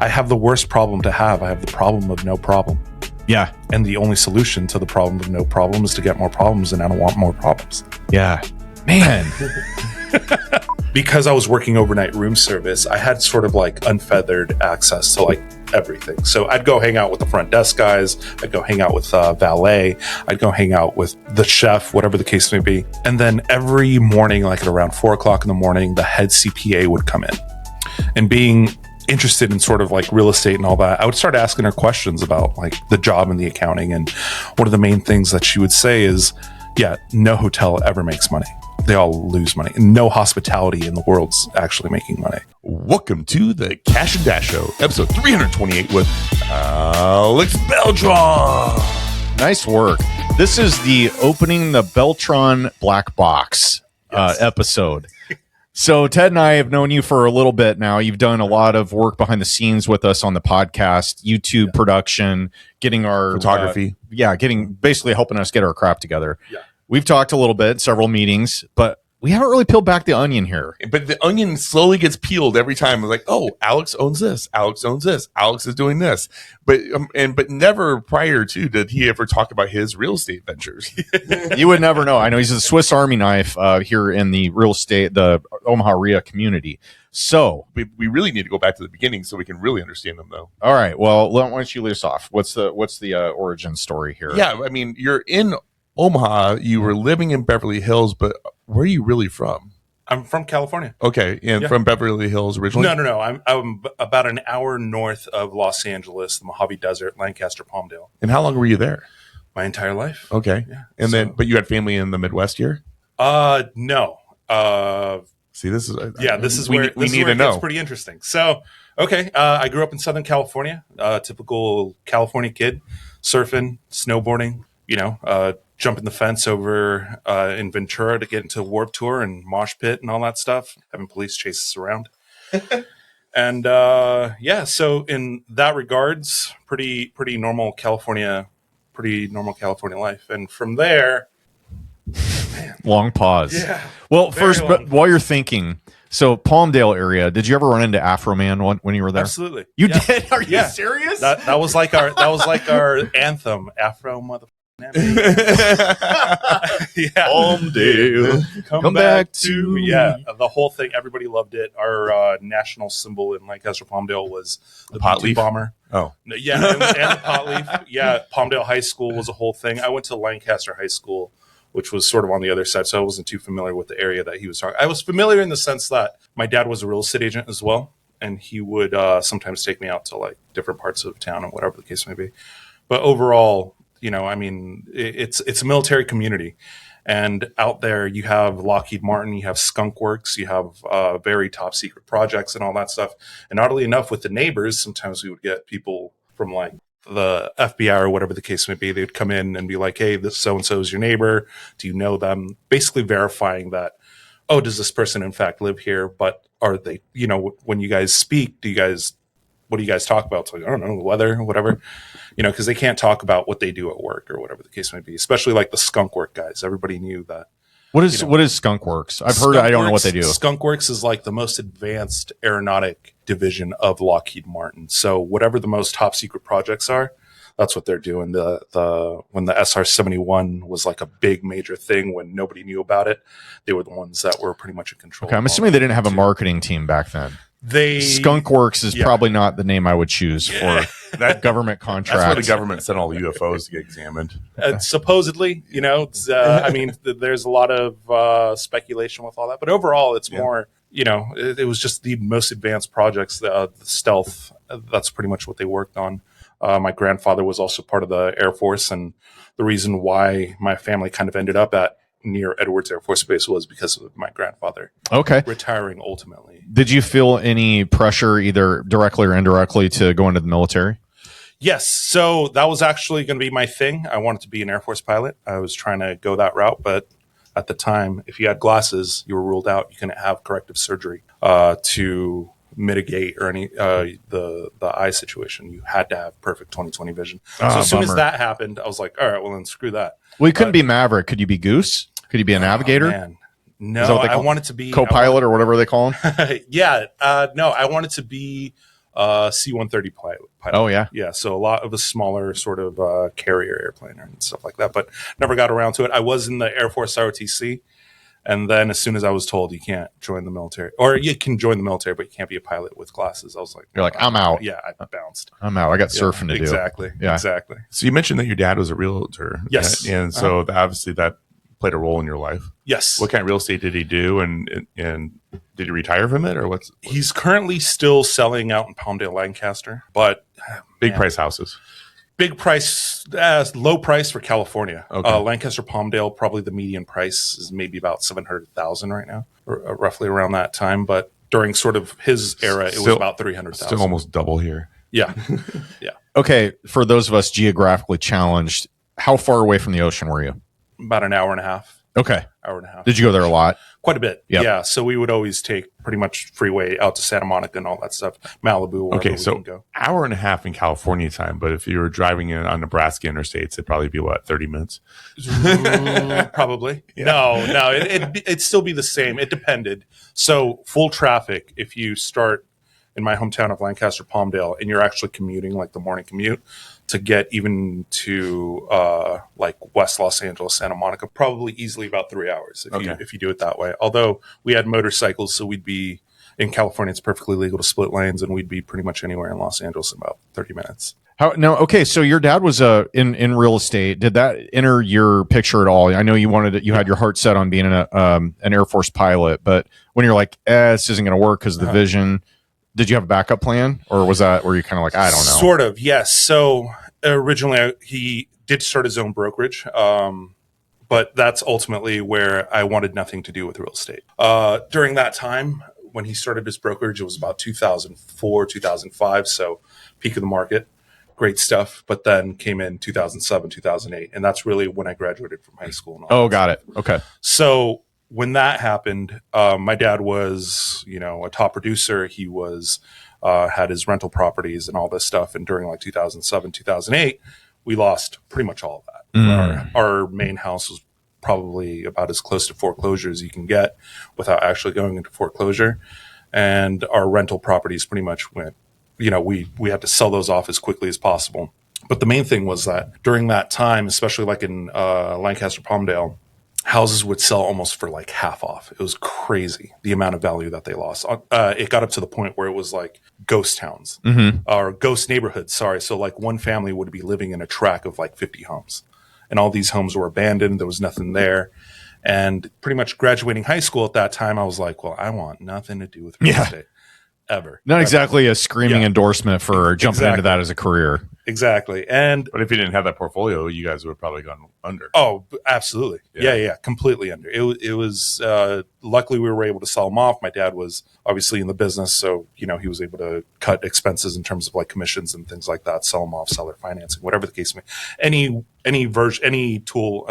I have the worst problem to have. I have the problem of no problem. Yeah. And the only solution to the problem of no problem is to get more problems, and I don't want more problems. Yeah. Man. Because I was working overnight room service, I had sort of like unfeathered access to like everything. So I'd go hang out with the front desk guys. I'd go hang out with valet. I'd go hang out with the chef, whatever the case may be. And then every morning, like at around 4 o'clock in the morning, the head CPA would come in. And being interested in sort of like real estate and all that, I would start asking her questions about like the job and the accounting. And one of the main things that she would say is, yeah, no hotel ever makes money. They all lose money. No hospitality in the world's actually making money. Welcome to the Kash and Dash Show, episode 328 with Alex Beltran. Nice work. This is the opening the Beltran black box episode. So Ted and I have known you for a little bit now. You've done a lot of work behind the scenes with us on the podcast, YouTube production, getting our photography. Basically helping us get our crap together. Yeah. We've talked a little bit, several meetings, but we haven't really peeled back the onion here. But the onion slowly gets peeled every time. It's like, oh, Alex owns this. Alex owns this. Alex is doing this. But never prior to did he ever talk about his real estate ventures. You would never know. I know he's a Swiss Army knife here in the real estate, the Omaha RIA community. So we really need to go back to the beginning so we can really understand them, though. All right. Well, why don't you lead us off? What's the origin story here? Yeah, I mean, you're in Omaha, you were living in Beverly Hills, but where are you really from? I'm from California. Okay, and from Beverly Hills originally? No. I'm about an hour north of Los Angeles, the Mojave Desert, Lancaster, Palmdale. And how long were you there? My entire life. Okay. Yeah. And then, but you had family in the Midwest here? No. See, this is this is where we this need is where to know. It's pretty interesting. So, okay, I grew up in Southern California, typical California kid, surfing, snowboarding, jumping the fence over in Ventura to get into Warped Tour and Mosh Pit and all that stuff, having police chase us around. And so in that regards, pretty normal California life. And from there, man, long pause. Yeah. Well, first, but pause. while you're thinking, so Palmdale area, did you ever run into Afro Man when you were there? Absolutely. You did? Are you serious? That was like our anthem, Afro motherfucker. Palmdale, come back to the whole thing. Everybody loved it. Our national symbol in Lancaster Palmdale was the pot leaf bomber. Oh, yeah, and the pot leaf. Yeah, Palmdale High School was a whole thing. I went to Lancaster High School, which was sort of on the other side, so I wasn't too familiar with the area that he was talking. I was familiar in the sense that my dad was a real estate agent as well, and he would sometimes take me out to like different parts of town and whatever the case may be. But overall, it's a military community, and out there you have Lockheed Martin, you have Skunk Works, you have very top secret projects and all that stuff. And oddly enough, with the neighbors, sometimes we would get people from like the FBI or whatever the case may be. They'd come in and be like, "Hey, this so-and-so is your neighbor. Do you know them?" Basically verifying that, oh, does this person in fact live here? But are they, when you guys speak, what do you guys talk about? It's like, I don't know, the weather or whatever, because they can't talk about what they do at work or whatever the case may be, especially like the Skunk Work guys. Everybody knew that. What is Skunk Works? I've heard. I don't know what they do. Skunk Works is like the most advanced aeronautic division of Lockheed Martin. So whatever the most top secret projects are, that's what they're doing. When the SR-71 was like a big major thing when nobody knew about it, they were the ones that were pretty much in control. Okay, I'm assuming they didn't have a marketing team back then. Skunk Works is probably not the name I would choose for that government contract. That's where the government sent all the UFOs to get examined. Supposedly, I mean, there's a lot of speculation with all that, but overall, it's more, it was just the most advanced projects, the stealth. That's pretty much what they worked on. My grandfather was also part of the Air Force, and the reason why my family kind of ended up near Edwards Air Force Base was because of my grandfather. Okay. Retiring ultimately. Did you feel any pressure, either directly or indirectly, to go into the military? Yes. So that was actually going to be my thing. I wanted to be an Air Force pilot. I was trying to go that route, but at the time, if you had glasses, you were ruled out. You couldn't have corrective surgery to mitigate or any the eye situation. You had to have perfect 20/20 vision. So as soon as that happened, I was like, all right, well then screw that. Well, you couldn't be Maverick. Could you be Goose? Could you be a navigator? Man. No, I wanted to be co-pilot or whatever they call them. No, I wanted to be C-130 pilot. Oh, yeah. Yeah, so a lot of a smaller sort of carrier airplane and stuff like that, but never got around to it. I was in the Air Force ROTC, and then as soon as I was told you can't join the military, or you can join the military, but you can't be a pilot with classes, I was like, You're like, I'm out. Yeah, I bounced. I'm out. I got surfing to do. Exactly. Yeah. Exactly. So you mentioned that your dad was a realtor. Yes. And so obviously that played a role in your life. Yes. What kind of real estate did he do? And did he retire from it, or what's He's currently still selling out in Palmdale, Lancaster, but big price houses? Big price, low price for California. Okay. Lancaster, Palmdale, probably the median price is maybe about 700,000 right now, or roughly around that time. But during sort of his era, it was about 300,000. Still almost double here. Yeah, yeah. Okay, for those of us geographically challenged, how far away from the ocean were you? About an hour and a half. Okay. Hour and a half. Did you go there a lot? Quite a bit. Yep. Yeah. So we would always take pretty much freeway out to Santa Monica and all that stuff, Malibu. Okay, we so can go. hour and a half in California time, but if you were driving in on Nebraska interstates, it'd probably be what, 30 minutes? Probably. Yeah. No, it'd still be the same. It depended. So full traffic, if you start in my hometown of Lancaster, Palmdale, and you're actually commuting, like the morning commute, to get even to like West Los Angeles, Santa Monica, probably easily about 3 hours if you do it that way. Although we had motorcycles, so we'd be in California. It's perfectly legal to split lanes, and we'd be pretty much anywhere in Los Angeles in about 30 minutes. Okay, so your dad was in real estate. Did that enter your picture at all? I know you had your heart set on being an Air Force pilot, but when you're like, this isn't going to work because of the vision. Did you have a backup plan, or were you kind of like, I don't know? Sort of, yes. So originally he did start his own brokerage, but that's ultimately where I wanted nothing to do with real estate. During that time, when he started his brokerage, it was about 2004, 2005, so peak of the market. Great stuff. But then came in 2007, 2008, and that's really when I graduated from high school. And all that got stuff. it. Okay. So when that happened, my dad was, a top producer. He was had his rental properties and all this stuff. And during like 2007, 2008, we lost pretty much all of that. Our main house was probably about as close to foreclosure as you can get without actually going into foreclosure. And our rental properties pretty much went, we had to sell those off as quickly as possible. But the main thing was that during that time, especially like in Lancaster, Palmdale, houses would sell almost for like half off. It was crazy, the amount of value that they lost. It got up to the point where it was like ghost towns or ghost neighborhoods. Sorry. So like one family would be living in a tract of like 50 homes, and all these homes were abandoned. There was nothing there. And pretty much graduating high school at that time, I was like, well, I want nothing to do with real estate ever. Not exactly a screaming endorsement for jumping into that as a career. Exactly. But if you didn't have that portfolio, you guys would have probably gone under. Oh, absolutely. Yeah, completely under. It was luckily we were able to sell them off. My dad was obviously in the business, so he was able to cut expenses in terms of like commissions and things like that, sell them off, seller financing, whatever the case may be. Any tool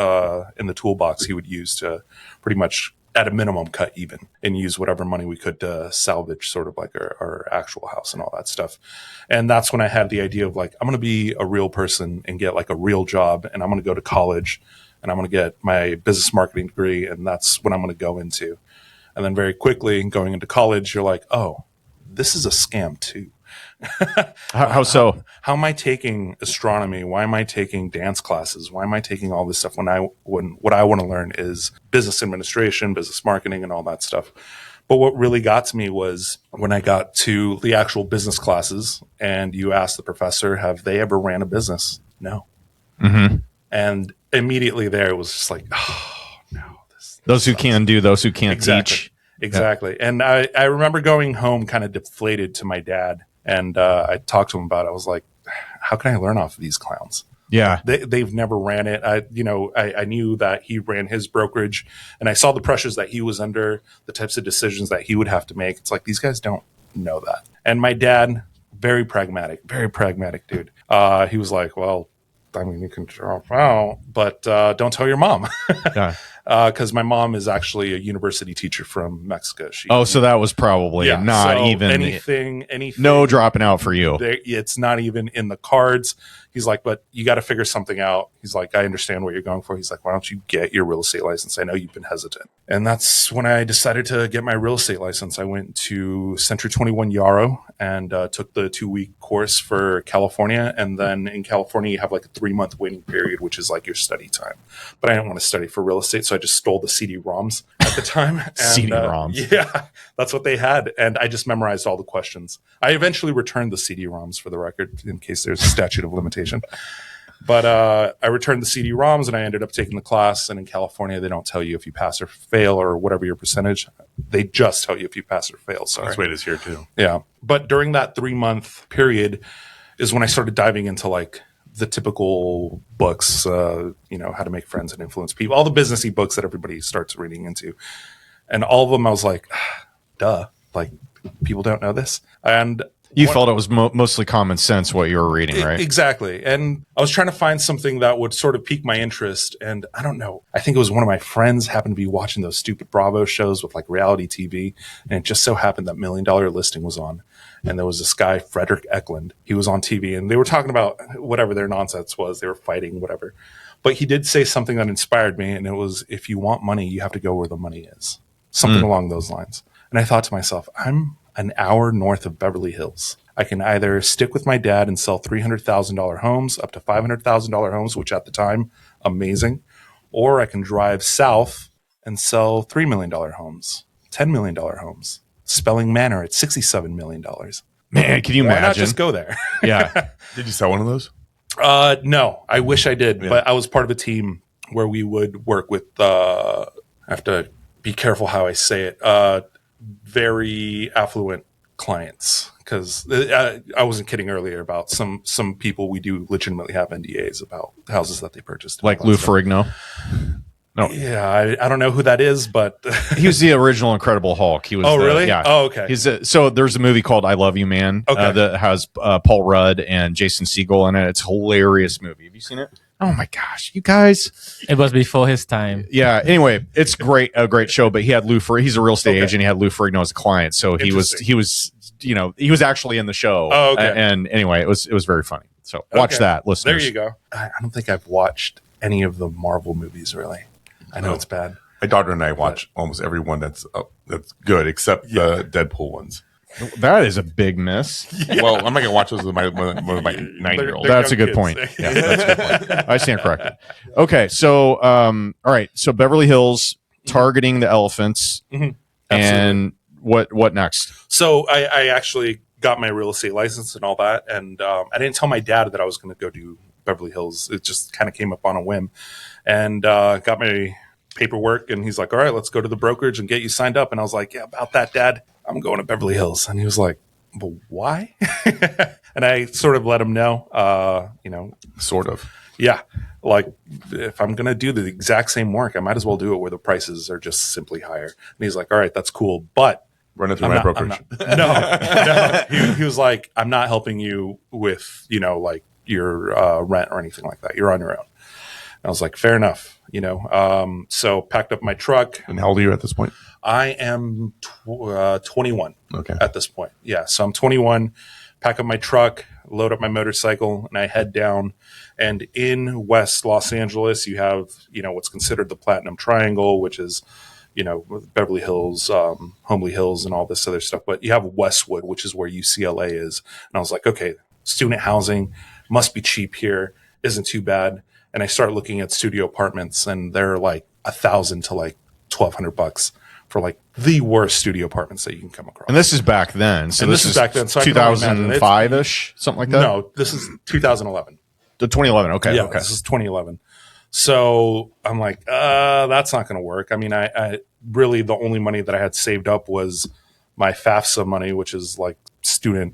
in the toolbox he would use to pretty much at a minimum cut even and use whatever money we could to salvage sort of like our actual house and all that stuff. And that's when I had the idea of like, I'm going to be a real person and get like a real job, and I'm going to go to college and I'm going to get my business marketing degree, and that's what I'm going to go into. And then very quickly going into college, you're like, oh, this is a scam too. How so? How am I taking astronomy? Why am I taking dance classes? Why am I taking all this stuff when what I want to learn is business administration, business marketing, and all that stuff? But what really got to me was when I got to the actual business classes and you ask the professor, have they ever ran a business? No. And immediately there it was just like, oh, no. Those who can do, those who can't teach. Exactly. Yeah. And I remember going home kind of deflated to my dad. And I talked to him about it. I was like, how can I learn off of these clowns? Yeah. They've never ran it. I knew that he ran his brokerage, and I saw the pressures that he was under, the types of decisions that he would have to make. It's like, these guys don't know that. And my dad, very pragmatic dude. He was like, well, I mean, you can drop out, but don't tell your mom. Because my mom is actually a university teacher from Mexico. So that was probably not so even anything. No dropping out for you. It's not even in the cards. He's like, but you got to figure something out. He's like, I understand what you're going for. He's like, why don't you get your real estate license? I know you've been hesitant. And that's when I decided to get my real estate license. I went to Century 21 Yarrow and took the 2-week course for California. And then in California, you have like a 3-month waiting period, which is like your study time. But I didn't want to study for real estate, so I just stole the CD-ROMs at the time. And, CD-ROMs. Yeah, that's what they had. And I just memorized all the questions. I eventually returned the CD-ROMs, for the record, in case there's a statute of limitation. But I returned the CD-ROMs and I ended up taking the class. And in California, they don't tell you if you pass or fail or whatever your percentage. They just tell you if you pass or fail. Sorry. That's the way it is here too. Yeah. But during that 3-month period is when I started diving into like the typical books, how to make friends and influence people, all the businessy books that everybody starts reading into. And all of them, I was like, duh, like people don't know this. And you felt it was mostly common sense what you were reading, right? Exactly. And I was trying to find something that would sort of pique my interest. And I don't know, I think it was one of my friends happened to be watching those stupid Bravo shows with like reality TV. And it just so happened that $1 Million Listing was on. And there was this guy, Frederick Eklund. He was on TV and they were talking about whatever their nonsense was. They were fighting, whatever. But he did say something that inspired me. And it was, if you want money, you have to go where the money is. Something along those lines. And I thought to myself, I'm an hour north of Beverly Hills. I can either stick with my dad and sell $300,000 homes, up to $500,000 homes, which at the time, amazing. Or I can drive south and sell $3 million homes, $10 million homes. Spelling Manor at $67 million. Man, can you imagine? Why not just go there? Yeah. Did you sell one of those? No, I wish I did, but I was part of a team where we would work with, I have to be careful how I say it, very affluent clients. Because I wasn't kidding earlier about some people we do legitimately have NDAs about houses that they purchased. Like Lou Ferrigno? No. Yeah, I don't know who that is, but he was the original Incredible Hulk. He was. Really? Yeah. Oh, okay. So there's a movie called I Love You, Man. Okay. That has Paul Rudd and Jason Segel in it. It's a hilarious movie. Have you seen it? Oh my gosh, you guys! It was before his time. Yeah. Anyway, it's a great show. But he had Lou Ferrigno. He's a real estate agent. He had Lou Ferrigno as a client, so he was actually in the show. Oh, okay. And anyway, it was very funny. So watch that, listeners. There you go. I don't think I've watched any of the Marvel movies really. I know it's bad. My daughter and I watch almost every one that's good, except the Deadpool ones. That is a big miss. Yeah. Well, I'm not gonna watch those with my 9-year-old. That's a good point. Yeah, that's a good point. I stand corrected. Okay, so all right. So Beverly Hills targeting the elephants, and what next? So I actually got my real estate license and all that, and I didn't tell my dad that I was going to go do Beverly Hills. It just kind of came up on a whim, and got my paperwork. And he's like, "All right, let's go to the brokerage and get you signed up." And I was like, "Yeah, about that, Dad. I'm going to Beverly Hills." And he was like, "But why?" And I sort of let him know, Sort of. Yeah. Like if I'm going to do the exact same work, I might as well do it where the prices are just simply higher. And he's like, "All right, that's cool. But run it through my brokerage." No. He was like, "I'm not helping you with, like your rent or anything like that. You're on your own." And I was like, "Fair enough." So packed up my truck. And how old are you at this point? I am 21 Okay. at this point. Yeah. So I'm 21, pack up my truck, load up my motorcycle, and I head down. And in West Los Angeles, you have, what's considered the Platinum Triangle, which is, Beverly Hills, Homely Hills, and all this other stuff. But you have Westwood, which is where UCLA is. And I was like, okay, student housing must be cheap here. Isn't too bad. And I start looking at studio apartments, and they're like $1,000 to like $1,200 for like the worst studio apartments that you can come across. And this is back then. So this is back then. So 2005-ish, something like that? No, this is 2011. The 2011. Okay. Yeah, okay. This is 2011. So I'm like, that's not going to work. I mean, I really, the only money that I had saved up was my FAFSA money, which is like student,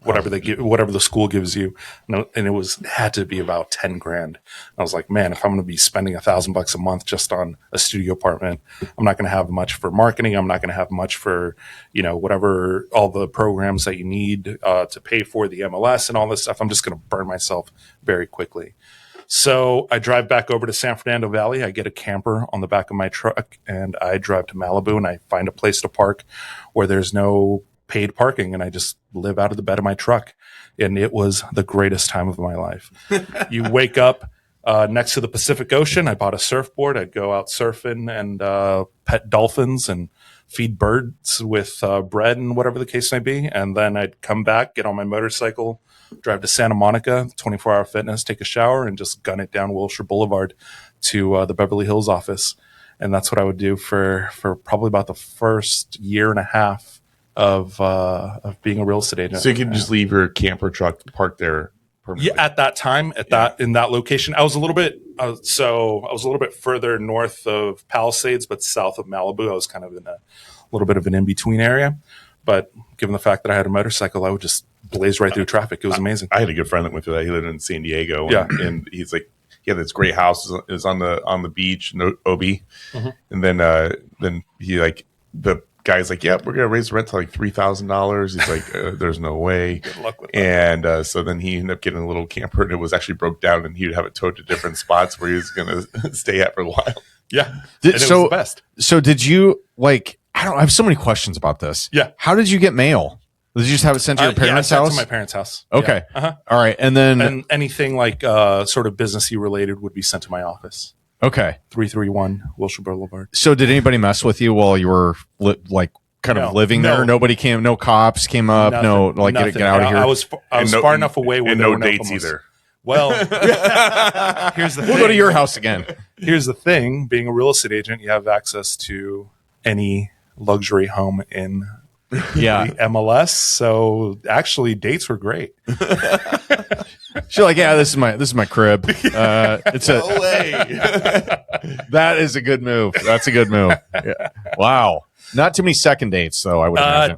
whatever they give, whatever the school gives you. And it had to be about 10 grand. I was like, man, if I'm going to be spending $1,000 a month just on a studio apartment, I'm not going to have much for marketing. I'm not going to have much for, whatever, all the programs that you need to pay for the MLS and all this stuff. I'm just going to burn myself very quickly. So I drive back over to San Fernando Valley. I get a camper on the back of my truck, and I drive to Malibu, and I find a place to park where there's no paid parking, and I just live out of the bed of my truck. And it was the greatest time of my life. You wake up next to the Pacific Ocean. I bought a surfboard. I'd go out surfing and pet dolphins and feed birds with bread and whatever the case may be. And then I'd come back, get on my motorcycle, drive to Santa Monica, 24-hour fitness, take a shower, and just gun it down Wilshire Boulevard to the Beverly Hills office. And that's what I would do for probably about the first year and a half of being a real estate agent. So you could just leave your camper truck parked there permanently. Yeah, at that time, in that location, I was a little bit further north of Palisades, but south of Malibu. I was kind of in a little bit of an in-between area. But given the fact that I had a motorcycle, I would just blaze right through traffic. It was amazing. I had a good friend that went through that. He lived in San Diego. And he's like, he had this great house. It was on the beach in OB. Mm-hmm. And then he like, the guy's like, yeah, we're going to raise the rent to like $3,000. He's like, there's no way. Good luck with that. And so then he ended up getting a little camper, and it was actually broke down, and he would have it towed to different spots where he was going to stay at for a while. Yeah. It was the best. So did you like, I have so many questions about this. Yeah. How did you get mail? Did you just have it sent to your parents' house? To my parents' house. Okay. Yeah. Uh-huh. All right. And anything like sort of businessy related would be sent to my office. Okay. 331 Wilshire Boulevard. So did anybody mess with you while you were of living there? Nobody came. No cops came up. Nothing, get out of here. I was far enough away where there were no dates either. Well, here's the thing. We'll go to your house again. Here's the thing. Being a real estate agent, you have access to any luxury home in the MLS. So actually, dates were great. She's like, yeah, this is my crib. It's no way. That is a good move. That's a good move. Yeah. Wow. Not too many second dates, though, I would imagine.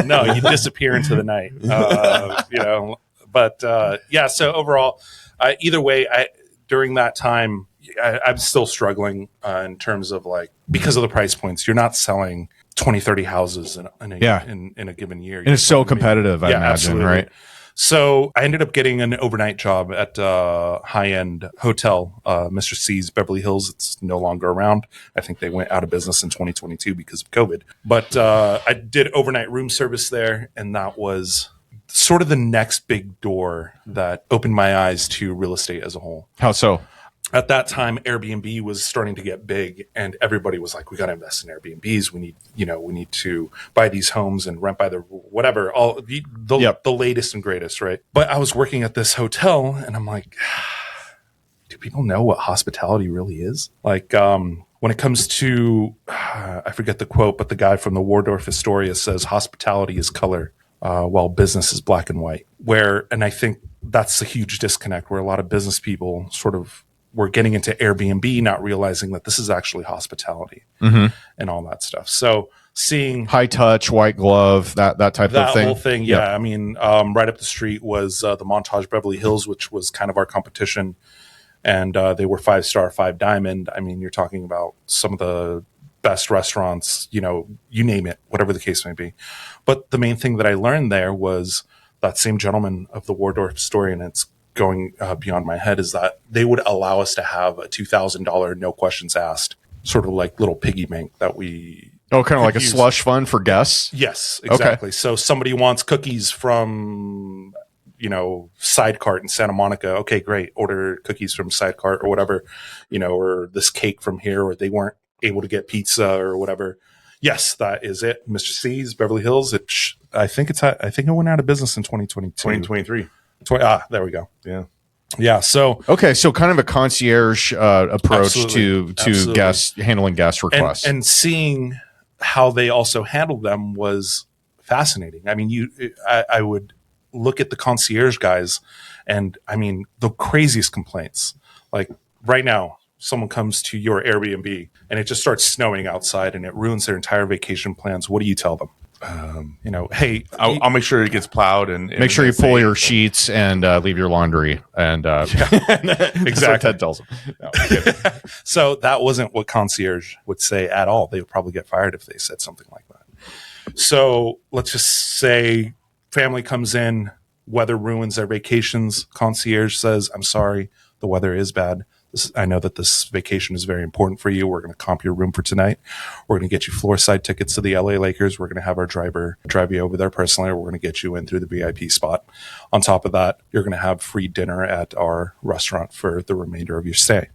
No, you disappear into the night. So overall, either way, during that time, I'm still struggling in terms of because of the price points. You're not selling 20, 30 houses in a given year. And it's so competitive, I imagine, absolutely. Right? So I ended up getting an overnight job at a high-end hotel, Mr. C's Beverly Hills. It's no longer around. I think they went out of business in 2022 because of COVID. But I did overnight room service there, and that was sort of the next big door that opened my eyes to real estate as a whole. How so? At that time, Airbnb was starting to get big, and everybody was like, we got to invest in Airbnbs. We need to buy these homes and rent by the whatever, all the latest and greatest, right? But I was working at this hotel, and I'm like, do people know what hospitality really is? When it comes to, I forget the quote, but the guy from the Waldorf Astoria says hospitality is color, while business is black and white. And I think that's a huge disconnect where a lot of business people sort of were getting into Airbnb, not realizing that this is actually hospitality and all that stuff. So seeing high touch, white glove, that type of thing. That whole thing, yeah. I mean, right up the street was the Montage Beverly Hills, which was kind of our competition. And they were 5-star, 5 diamond. I mean, you're talking about some of the best restaurants, you name it, whatever the case may be. But the main thing that I learned there was that same gentleman of the Waldorf story, and it's going beyond my head, is that they would allow us to have a $2,000 no questions asked, sort of like little piggy bank that we kind of like use. A slush fund for guests. Yes, exactly. Okay. So somebody wants cookies from Sidecart in Santa Monica. Okay, great. Order cookies from Sidecart or whatever, or this cake from here, or they weren't able to get pizza or whatever. Yes, that is it. Mr. C's Beverly Hills. I think it went out of business in 2022. 2023. There we go. Yeah. So kind of a concierge approach to absolutely. Guests handling guest requests, and seeing how they also handled them was fascinating. I mean, I would look at the concierge guys, and I mean the craziest complaints. Like right now, someone comes to your Airbnb and it just starts snowing outside, and it ruins their entire vacation plans. What do you tell them? Hey, I'll make sure it gets plowed and make sure you pull your sheets and leave your laundry. And exactly. Ted tells them. No, so that wasn't what concierge would say at all. They would probably get fired if they said something like that. So let's just say family comes in, weather ruins their vacations. Concierge says, I'm sorry, the weather is bad. I know that this vacation is very important for you. We're going to comp your room for tonight. We're going to get you floor side tickets to the LA Lakers. We're going to have our driver drive you over there personally. We're going to get you in through the VIP spot. On top of that, you're going to have free dinner at our restaurant for the remainder of your stay,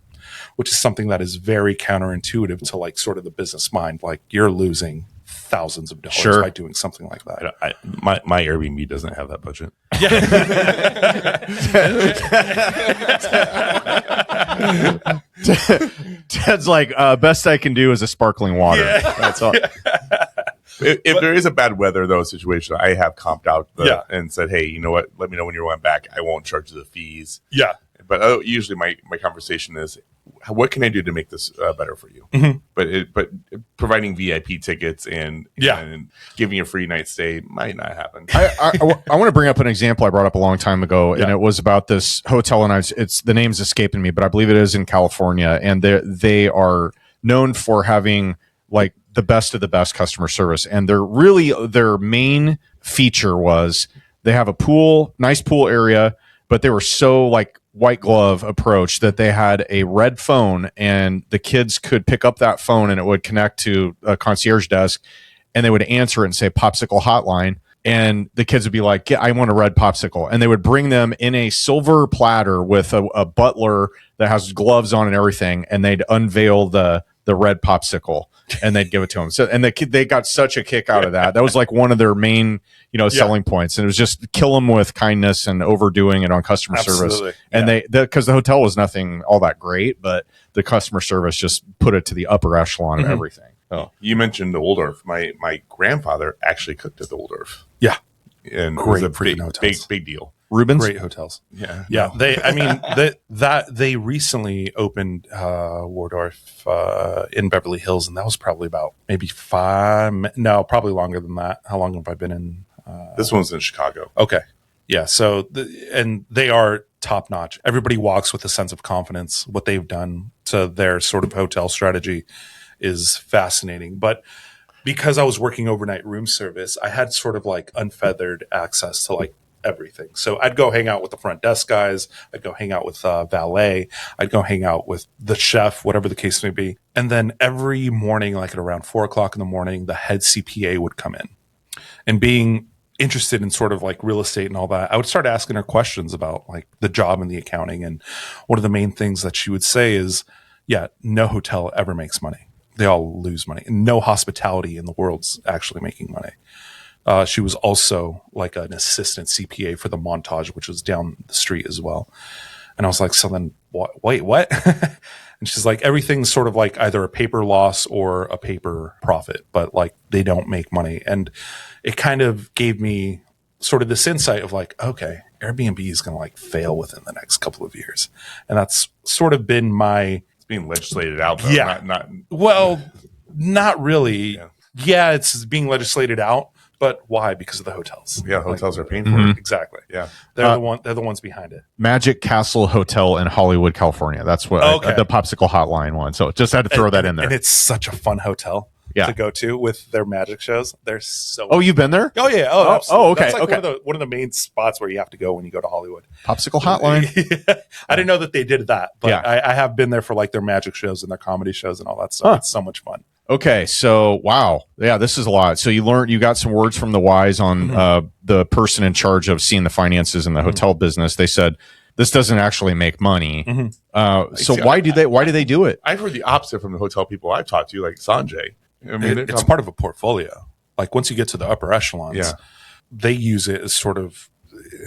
which is something that is very counterintuitive to like sort of the business mind. Like you're losing thousands of dollars by doing something like that. My Airbnb doesn't have that budget. Ted's like, best I can do is a sparkling water. Yeah. That's all. If there is a bad weather though situation, I have comped out and said, hey, you know what? Let me know when you're going back. I won't charge the fees. Yeah. But usually my conversation is, what can I do to make this better for you? But providing VIP tickets and giving a free night stay might not happen. I want to bring up an example I brought up a long time ago, and it was about this hotel, and it's the name's escaping me, but I believe it is in California, and they are known for having like the best of the best customer service, and their main feature was they have a pool, nice pool area, but they were so like white glove approach that they had a red phone, and the kids could pick up that phone and it would connect to a concierge desk, and they would answer it and say popsicle hotline, and the kids would be like, I want a red popsicle, and they would bring them in a silver platter with a butler that has gloves on and everything, and they'd unveil the red popsicle and they'd give it to them. So, and they got such a kick out of that. That was like one of their main, selling points. And it was just kill them with kindness and overdoing it on customer service. And because the hotel was nothing all that great, but the customer service just put it to the upper echelon of everything. Oh, you mentioned the Waldorf. My grandfather actually cooked at the Waldorf. Yeah. And great, it was a big deal. Rubens? Great hotels. Yeah. Yeah. They recently opened Waldorf in Beverly Hills, and that was probably about maybe probably longer than that. How long have I been in? This one's in Chicago. Okay. Yeah. So, and they are top notch. Everybody walks with a sense of confidence. What they've done to their sort of hotel strategy is fascinating. But because I was working overnight room service, I had sort of like unfeathered access to like everything. So I'd go hang out with the front desk guys. I'd go hang out with valet. I'd go hang out with the chef, whatever the case may be. And then every morning, like at around 4:00 in the morning, the head CPA would come in. And being interested in sort of like real estate and all that, I would start asking her questions about like the job and the accounting. And one of the main things that she would say is, no hotel ever makes money. They all lose money. And no hospitality in the world's actually making money. She was also like an assistant CPA for the Montage, which was down the street as well. And I was like, so then wait, what? And she's like, everything's sort of like either a paper loss or a paper profit, but like they don't make money. And it kind of gave me sort of this insight of like, okay, Airbnb is going to like fail within the next couple of years. And that's sort of been my... being legislated out though. Not really. Yeah, it's being legislated out, but why? Because of the hotels. Yeah, hotels are paying for it. Exactly. Yeah. They're the ones behind it. Magic Castle Hotel in Hollywood, California. That's what the popsicle hotline one. So just had to throw that in there. And it's such a fun hotel to go to with their magic shows. They're so Oh, you've been there? Oh yeah. Oh, absolutely. Okay. That's like one of the main spots where you have to go when you go to Hollywood. Popsicle hotline. I didn't know that they did that, but I have been there for like their magic shows and their comedy shows and all that stuff. It's so much fun. Okay, so wow, this is a lot. So you got some words from the wise on the person in charge of seeing the finances in the hotel business. They said this doesn't actually make money. So why do they do it? I've heard the opposite from the hotel people I've talked to, like Sanjay. I mean, it's part of a portfolio. Like once you get to the upper echelons, they use it as sort of,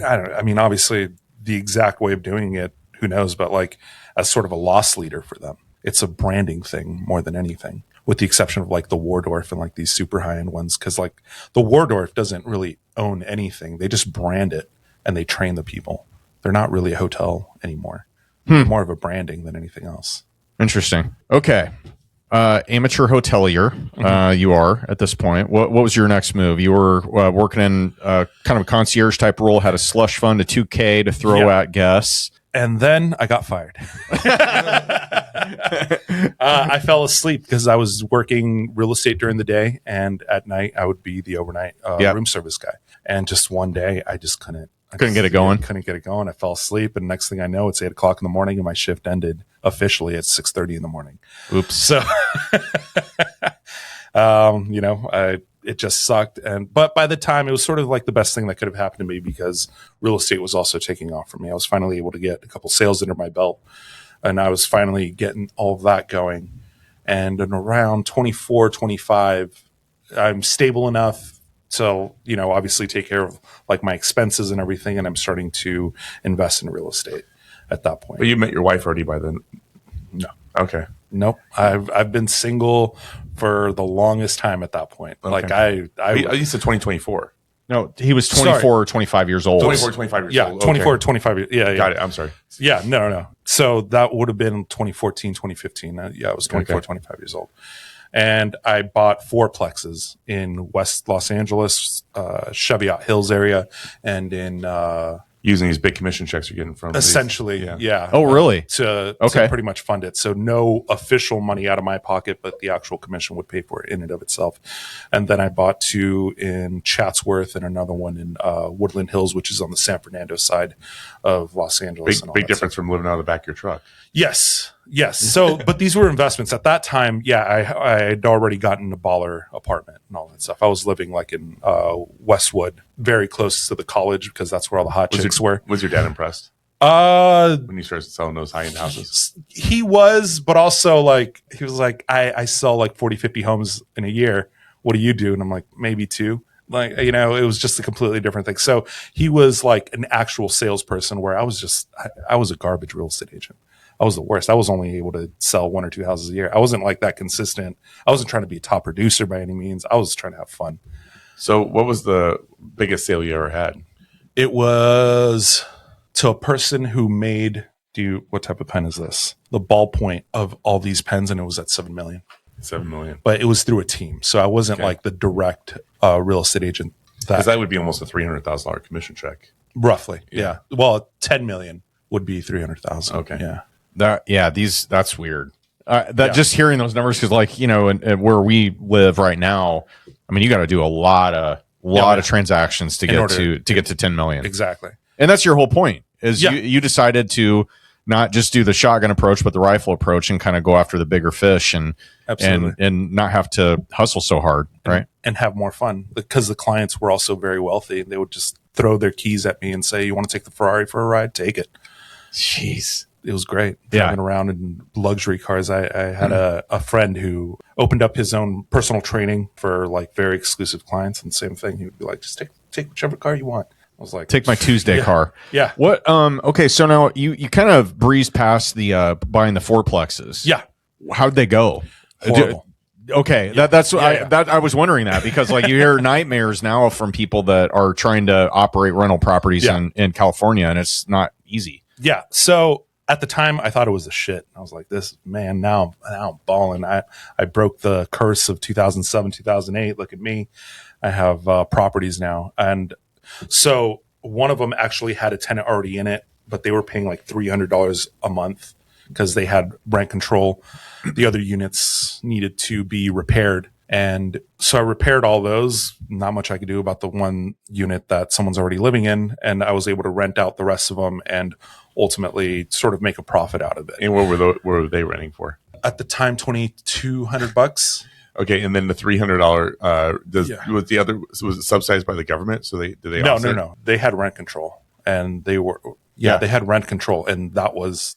I don't know. I mean, obviously the exact way of doing it, who knows, but like as sort of a loss leader for them. It's a branding thing more than anything, with the exception of like the Waldorf and like these super high end ones. Cause like the Waldorf doesn't really own anything. They just brand it and they train the people. They're not really a hotel anymore. More of a branding than anything else. Interesting. Okay. Amateur hotelier, you are at this point. What was your next move? You were working in kind of a concierge type role, had a slush fund, a $2,000 to throw at guests. And then I got fired. I fell asleep because I was working real estate during the day, and at night I would be the overnight room service guy. And just one day I just couldn't Couldn't get it going. Couldn't get it going. I fell asleep, and next thing I know, it's 8:00 in the morning, and my shift ended officially at 6:30 in the morning. Oops. So, it just sucked. But by the time, it was sort of like the best thing that could have happened to me, because real estate was also taking off for me. I was finally able to get a couple sales under my belt, and I was finally getting all of that going. And in around 24, 25, I'm stable enough. So, obviously take care of like my expenses and everything. And I'm starting to invest in real estate at that point. But you met your wife already by then? No. Okay. Nope. I've been single for the longest time at that point. Okay. Like I you said 2024. No, he was 24 or 25 years old. 24, 25 years old. 24, Okay. 25 years. Yeah. Got it. I'm sorry. Yeah. No. So that would have been 2014, 2015. I was 24, Okay. 25 years old. And I bought 4 plexes in West Los Angeles, Cheviot Hills area, and in Using these big commission checks you're getting from essentially, these, yeah. Oh, really? To pretty much fund it. So no official money out of my pocket, but the actual commission would pay for it in and of itself. And then I bought 2 in Chatsworth and another one in Woodland Hills, which is on the San Fernando side of Los Angeles. Big difference from living out of the back of your truck. Yes. So, but these were investments at that time. Yeah, I had already gotten a baller apartment and all that stuff. I was living like in Westwood, very close to the college, because that's where all the hot chicks were. Was your dad impressed When when you started selling those high-end houses? he was, but also like he was like, I sell like 40, 50 homes in a year. What do you do? And I'm like, maybe 2. Like, it was just a completely different thing. So he was like an actual salesperson, where I was I was a garbage real estate agent. I was the worst. I was only able to sell 1 or 2 houses a year. I wasn't like that consistent. I wasn't trying to be a top producer by any means. I was trying to have fun. So what was the biggest sale you ever had? It was to a person who made, what type of pen is this? The ballpoint of all these pens, and it was at $7 million. $7 million. But it was through a team. So I wasn't like the direct real estate agent. Because that would be almost a $300,000 commission check. Roughly. Yeah. Well, 10 million would be 300,000. Okay. Yeah. That's weird. Just hearing those numbers, because like, and where we live right now, I mean, you got to do a lot of transactions to get to 10 million. Exactly. And that's your whole point, is you decided to not just do the shotgun approach, but the rifle approach, and kind of go after the bigger fish and not have to hustle so hard. Right. And have more fun, because the clients were also very wealthy, and they would just throw their keys at me and say, "You want to take the Ferrari for a ride? Take it." Jeez. It was great driving around in luxury cars. I had a friend who opened up his own personal training for like very exclusive clients, and same thing. He would be like, just take whichever car you want. I was like, take my Tuesday car. Yeah. What? Okay. So now you kind of breezed past the buying the 4plexes. Yeah. How'd they go? Horrible. Okay, that's I was wondering that, because like you hear nightmares now from people that are trying to operate rental properties in California, and it's not easy. Yeah. So at the time, I thought it was the shit. I was like, now I'm balling. I broke the curse of 2007, 2008. Look at me. I have properties now. And so one of them actually had a tenant already in it, but they were paying like $300 a month because they had rent control. The other units needed to be repaired. And so I repaired all those. Not much I could do about the one unit that someone's already living in. And I was able to rent out the rest of them and ultimately sort of make a profit out of it. And what were they renting for? At the time, $2,200. Okay, and then the $300 was it subsidized by the government? So they No. They had rent control, and they had rent control, and that was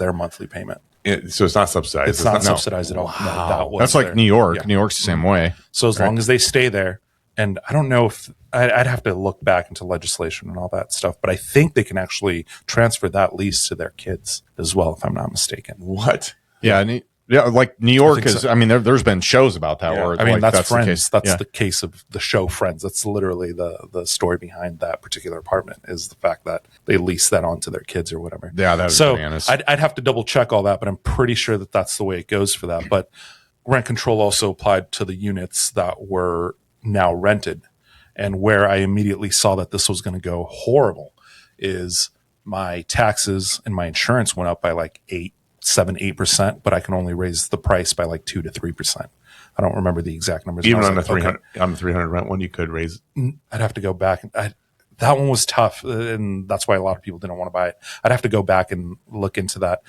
their monthly payment. So it's not subsidized. It's not subsidized at all. Wow. No, that's like New York. Yeah. New York's the same way. So as long as they stay there, and I don't know if I'd have to look back into legislation and all that stuff, but I think they can actually transfer that lease to their kids as well, if I'm not mistaken. What? Yeah. Yeah, like New York is. So. I mean, there's been shows about that. Yeah. Where I mean, that's Friends. The case. That's the case of the show Friends. That's literally the story behind that particular apartment, is the fact that they lease that on to their kids or whatever. Yeah, that was bananas. I'd have to double check all that, but I'm pretty sure that that's the way it goes for that. But rent control also applied to the units that were now rented, and where I immediately saw that this was going to go horrible is my taxes and my insurance went up by like 8%, but I can only raise the price by like 2 to 3%. I don't remember the exact numbers. Even on the 300 rent one, you could raise. I'd have to go back. That one was tough, and that's why a lot of people didn't want to buy it. I'd have to go back and look into that.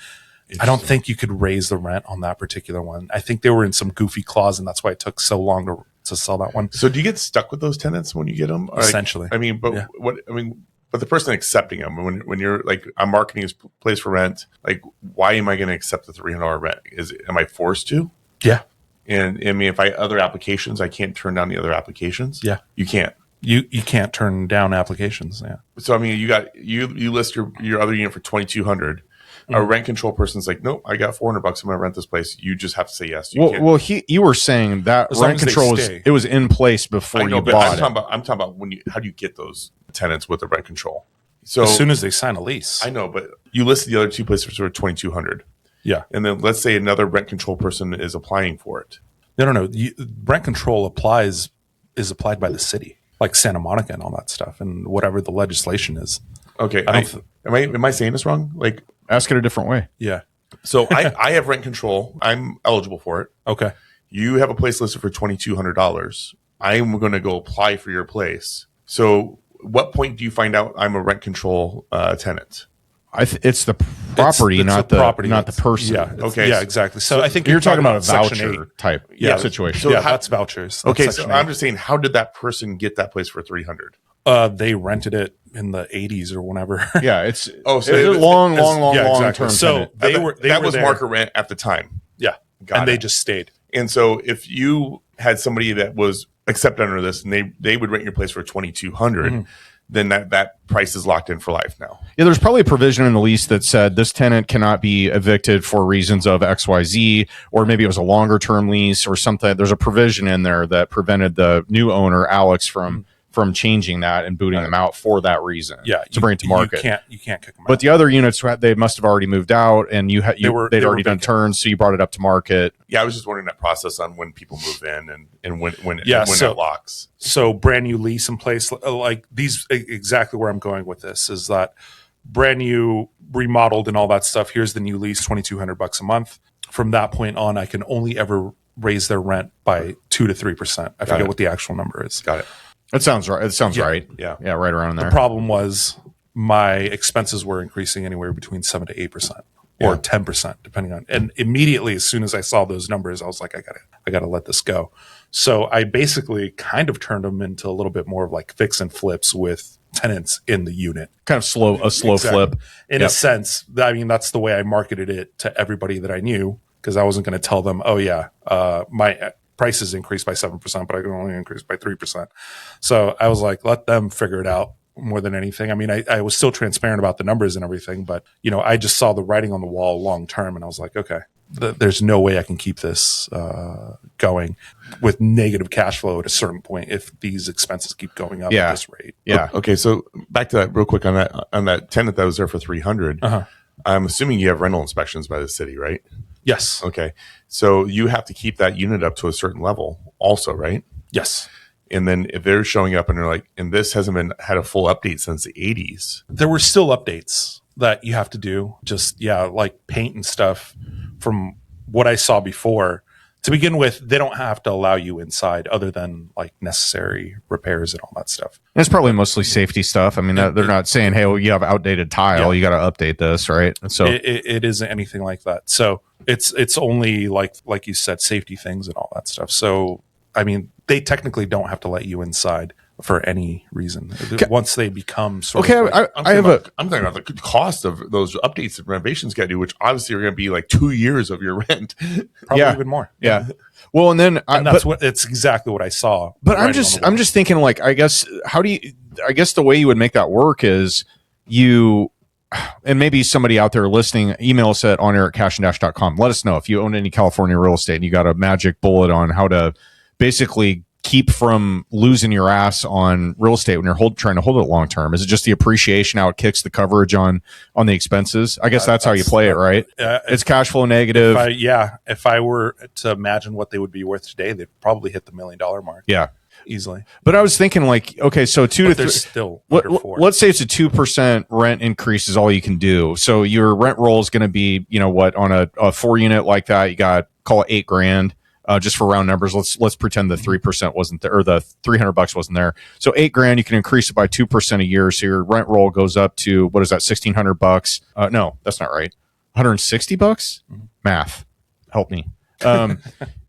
I don't think you could raise the rent on that particular one. I think they were in some goofy clause, and that's why it took so long to sell that one. So do you get stuck with those tenants when you get them? Essentially. I mean, but but the person accepting them, when you're like, I'm marketing his place for rent, like, why am I going to accept the $300 rent? Am I forced to? Yeah. And I mean, if I other applications, I can't turn down the other applications. Yeah. You can't. You can't turn down applications. Yeah. So I mean, you list your other unit for $2,200. A rent control person's like, nope, I got $400. I'm going to rent this place. You just have to say yes. You were saying that rent control was in place before you bought it. I'm talking about how do you get those tenants with the rent control? So as soon as they sign a lease. I know, but you listed the other two places for $2,200. Yeah. And then let's say another rent control person is applying for it. No. Rent control is applied by the city, like Santa Monica and all that stuff, and whatever the legislation is. Okay. Am I saying this wrong? Like, ask it a different way. Yeah. So I have rent control. I'm eligible for it. Okay. You have a place listed for $2,200. I'm going to go apply for your place. So what point do you find out I'm a rent control tenant? It's the property, it's not the person. Yeah. Okay. Yeah, exactly. So I think you're talking about a Section voucher 8 type situation. So that's vouchers. That's okay. Section So 8. I'm just saying, how did that person get that place for $300? They rented it in the 80s or whenever. Yeah, it's so it's a long exactly. term. So tenant. that was market rent at the time. Yeah. They just stayed. And so if you had somebody that was accepted under this and they would rent your place for $2,200, then that price is locked in for life now. Yeah, there's probably a provision in the lease that said this tenant cannot be evicted for reasons of XYZ, or maybe it was a longer term lease or something. There's a provision in there that prevented the new owner, Alex, from changing that and booting them out for that reason. Yeah, to bring it to market. You can't kick them out. But the other units, they must have already moved out, and they'd already done turns, so you brought it up to market. Yeah, I was just wondering that process on when people move in and when it locks. So brand new lease in place, like these, exactly where I'm going with this is that brand new, remodeled, and all that stuff. Here's the new lease, $2,200 a month. From that point on, I can only ever raise their rent by 2 to 3%. I forget what the actual number is. Got it. That sounds right. It sounds right. Yeah, right around there. The problem was my expenses were increasing anywhere between 7 to 8%. Or 10%, depending on. And immediately, as soon as I saw those numbers, I was like, I gotta let this go. So I basically kind of turned them into a little bit more of like fix and flips with tenants in the unit. Kind of slow flip. In a sense, I mean, that's the way I marketed it to everybody that I knew, because I wasn't going to tell them, my prices increased by 7%, but I can only increase by 3%. So I was like, let them figure it out. More than anything. I mean, I was still transparent about the numbers and everything, but I just saw the writing on the wall long term, and I was like, okay, there's no way I can keep this going with negative cash flow at a certain point if these expenses keep going up at this rate. Yeah. Okay, so back to that real quick on that tenant that was there for $300. I'm assuming you have rental inspections by the city, right? Yes. Okay, so you have to keep that unit up to a certain level, also, right? Yes. And then if they're showing up and they're like, and this hasn't had a full update since the 80s. There were still updates that you have to do. Just, like paint and stuff from what I saw before. To begin with, they don't have to allow you inside other than like necessary repairs and all that stuff. And it's probably mostly safety stuff. I mean, they're not saying, hey, well, you have outdated tile. You got to update this, right? And so it isn't anything like that. So it's only like you said, safety things and all that stuff. So, I mean, they technically don't have to let you inside for any reason once they become sort of. Okay, I'm talking about the cost of those updates and renovations got to do, which obviously are going to be like 2 years of your rent, probably even more. Yeah. Well, and then it's exactly what I saw. But I'm just thinking, like, I guess the way you would make that work is you. And maybe somebody out there listening, email us at onair@cashanddash.com. Let us know if you own any California real estate and you got a magic bullet on how to basically keep from losing your ass on real estate when you're trying to hold it long term. Is it just the appreciation, how it kicks the coverage on the expenses? I guess that's how you play it, right? It's cash flow negative. If I were to imagine what they would be worth today, they'd probably hit the $1 million mark. Yeah. Easily. But I was thinking, like, okay, so 2 to 3, still under 4. Let's say it's a 2% rent increase is all you can do. So your rent roll is going to be, on a 4 unit like that, you got, call it $8,000. just for round numbers, let's pretend the 3% wasn't there, or the $300 wasn't there. So $8,000, you can increase it by 2% a year. So your rent roll goes up to, what is that, $1,600? No, that's not right. $160? Math, help me.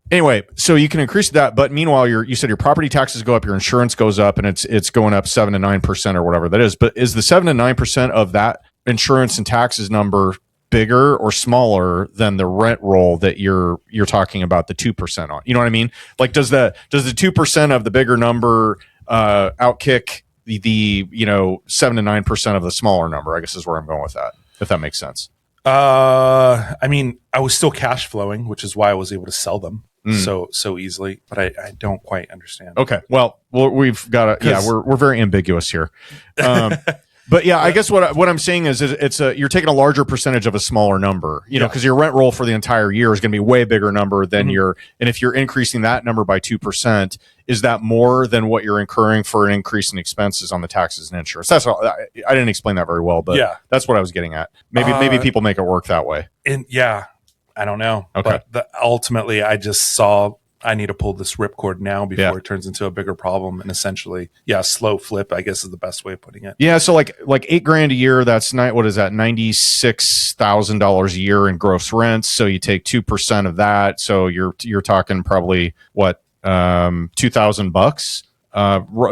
Anyway, so you can increase that, but meanwhile, you said your property taxes go up, your insurance goes up, and it's going up 7 to 9% or whatever that is. But is the 7 to 9% of that insurance and taxes number bigger or smaller than the rent roll that you're talking about the 2% on? You know what I mean? Like, does the 2% of the bigger number outkick the 7 to 9% of the smaller number? I guess is where I'm going with that, if that makes sense. I mean, I was still cash flowing, which is why I was able to sell them so easily, but I don't quite understand. Okay. Well, we've got we're very ambiguous here. But yeah, I guess what I'm saying is you're taking a larger percentage of a smaller number, because your rent roll for the entire year is going to be a way bigger number than and if you're increasing that number by 2%, is that more than what you're incurring for an increase in expenses on the taxes and insurance? That's all. I didn't explain that very well, but that's what I was getting at. Maybe people make it work that way. And I don't know. Okay. But ultimately, I just saw I need to pull this ripcord now before it turns into a bigger problem. And essentially, slow flip, I guess, is the best way of putting it. Yeah. So like $8,000 a year, that's what is that? $96,000 a year in gross rents. So you take 2% of that. So you're talking probably what, $2,000,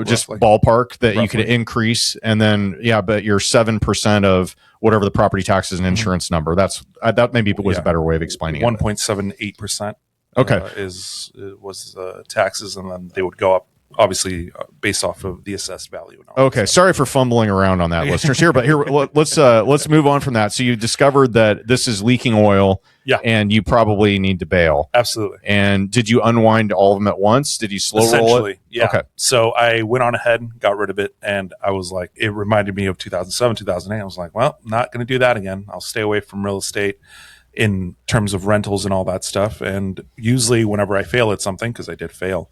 just ballpark that you could increase. And then, but you're 7% of whatever the property taxes and insurance number. That maybe was a better way of explaining it. 1.78%. Okay. Was taxes, and then they would go up, obviously, based off of the assessed value. And all okay. Sorry for fumbling around on that, listeners here, but let's move on from that. So you discovered that this is leaking oil, and you probably need to bail. Absolutely. And did you unwind all of them at once? Did you slow roll it? Yeah. Okay. So I went on ahead, got rid of it, and I was like, it reminded me of 2007, 2008. I was like, well, not going to do that again. I'll stay away from real estate in terms of rentals and all that stuff. And usually whenever I fail at something, because I did fail,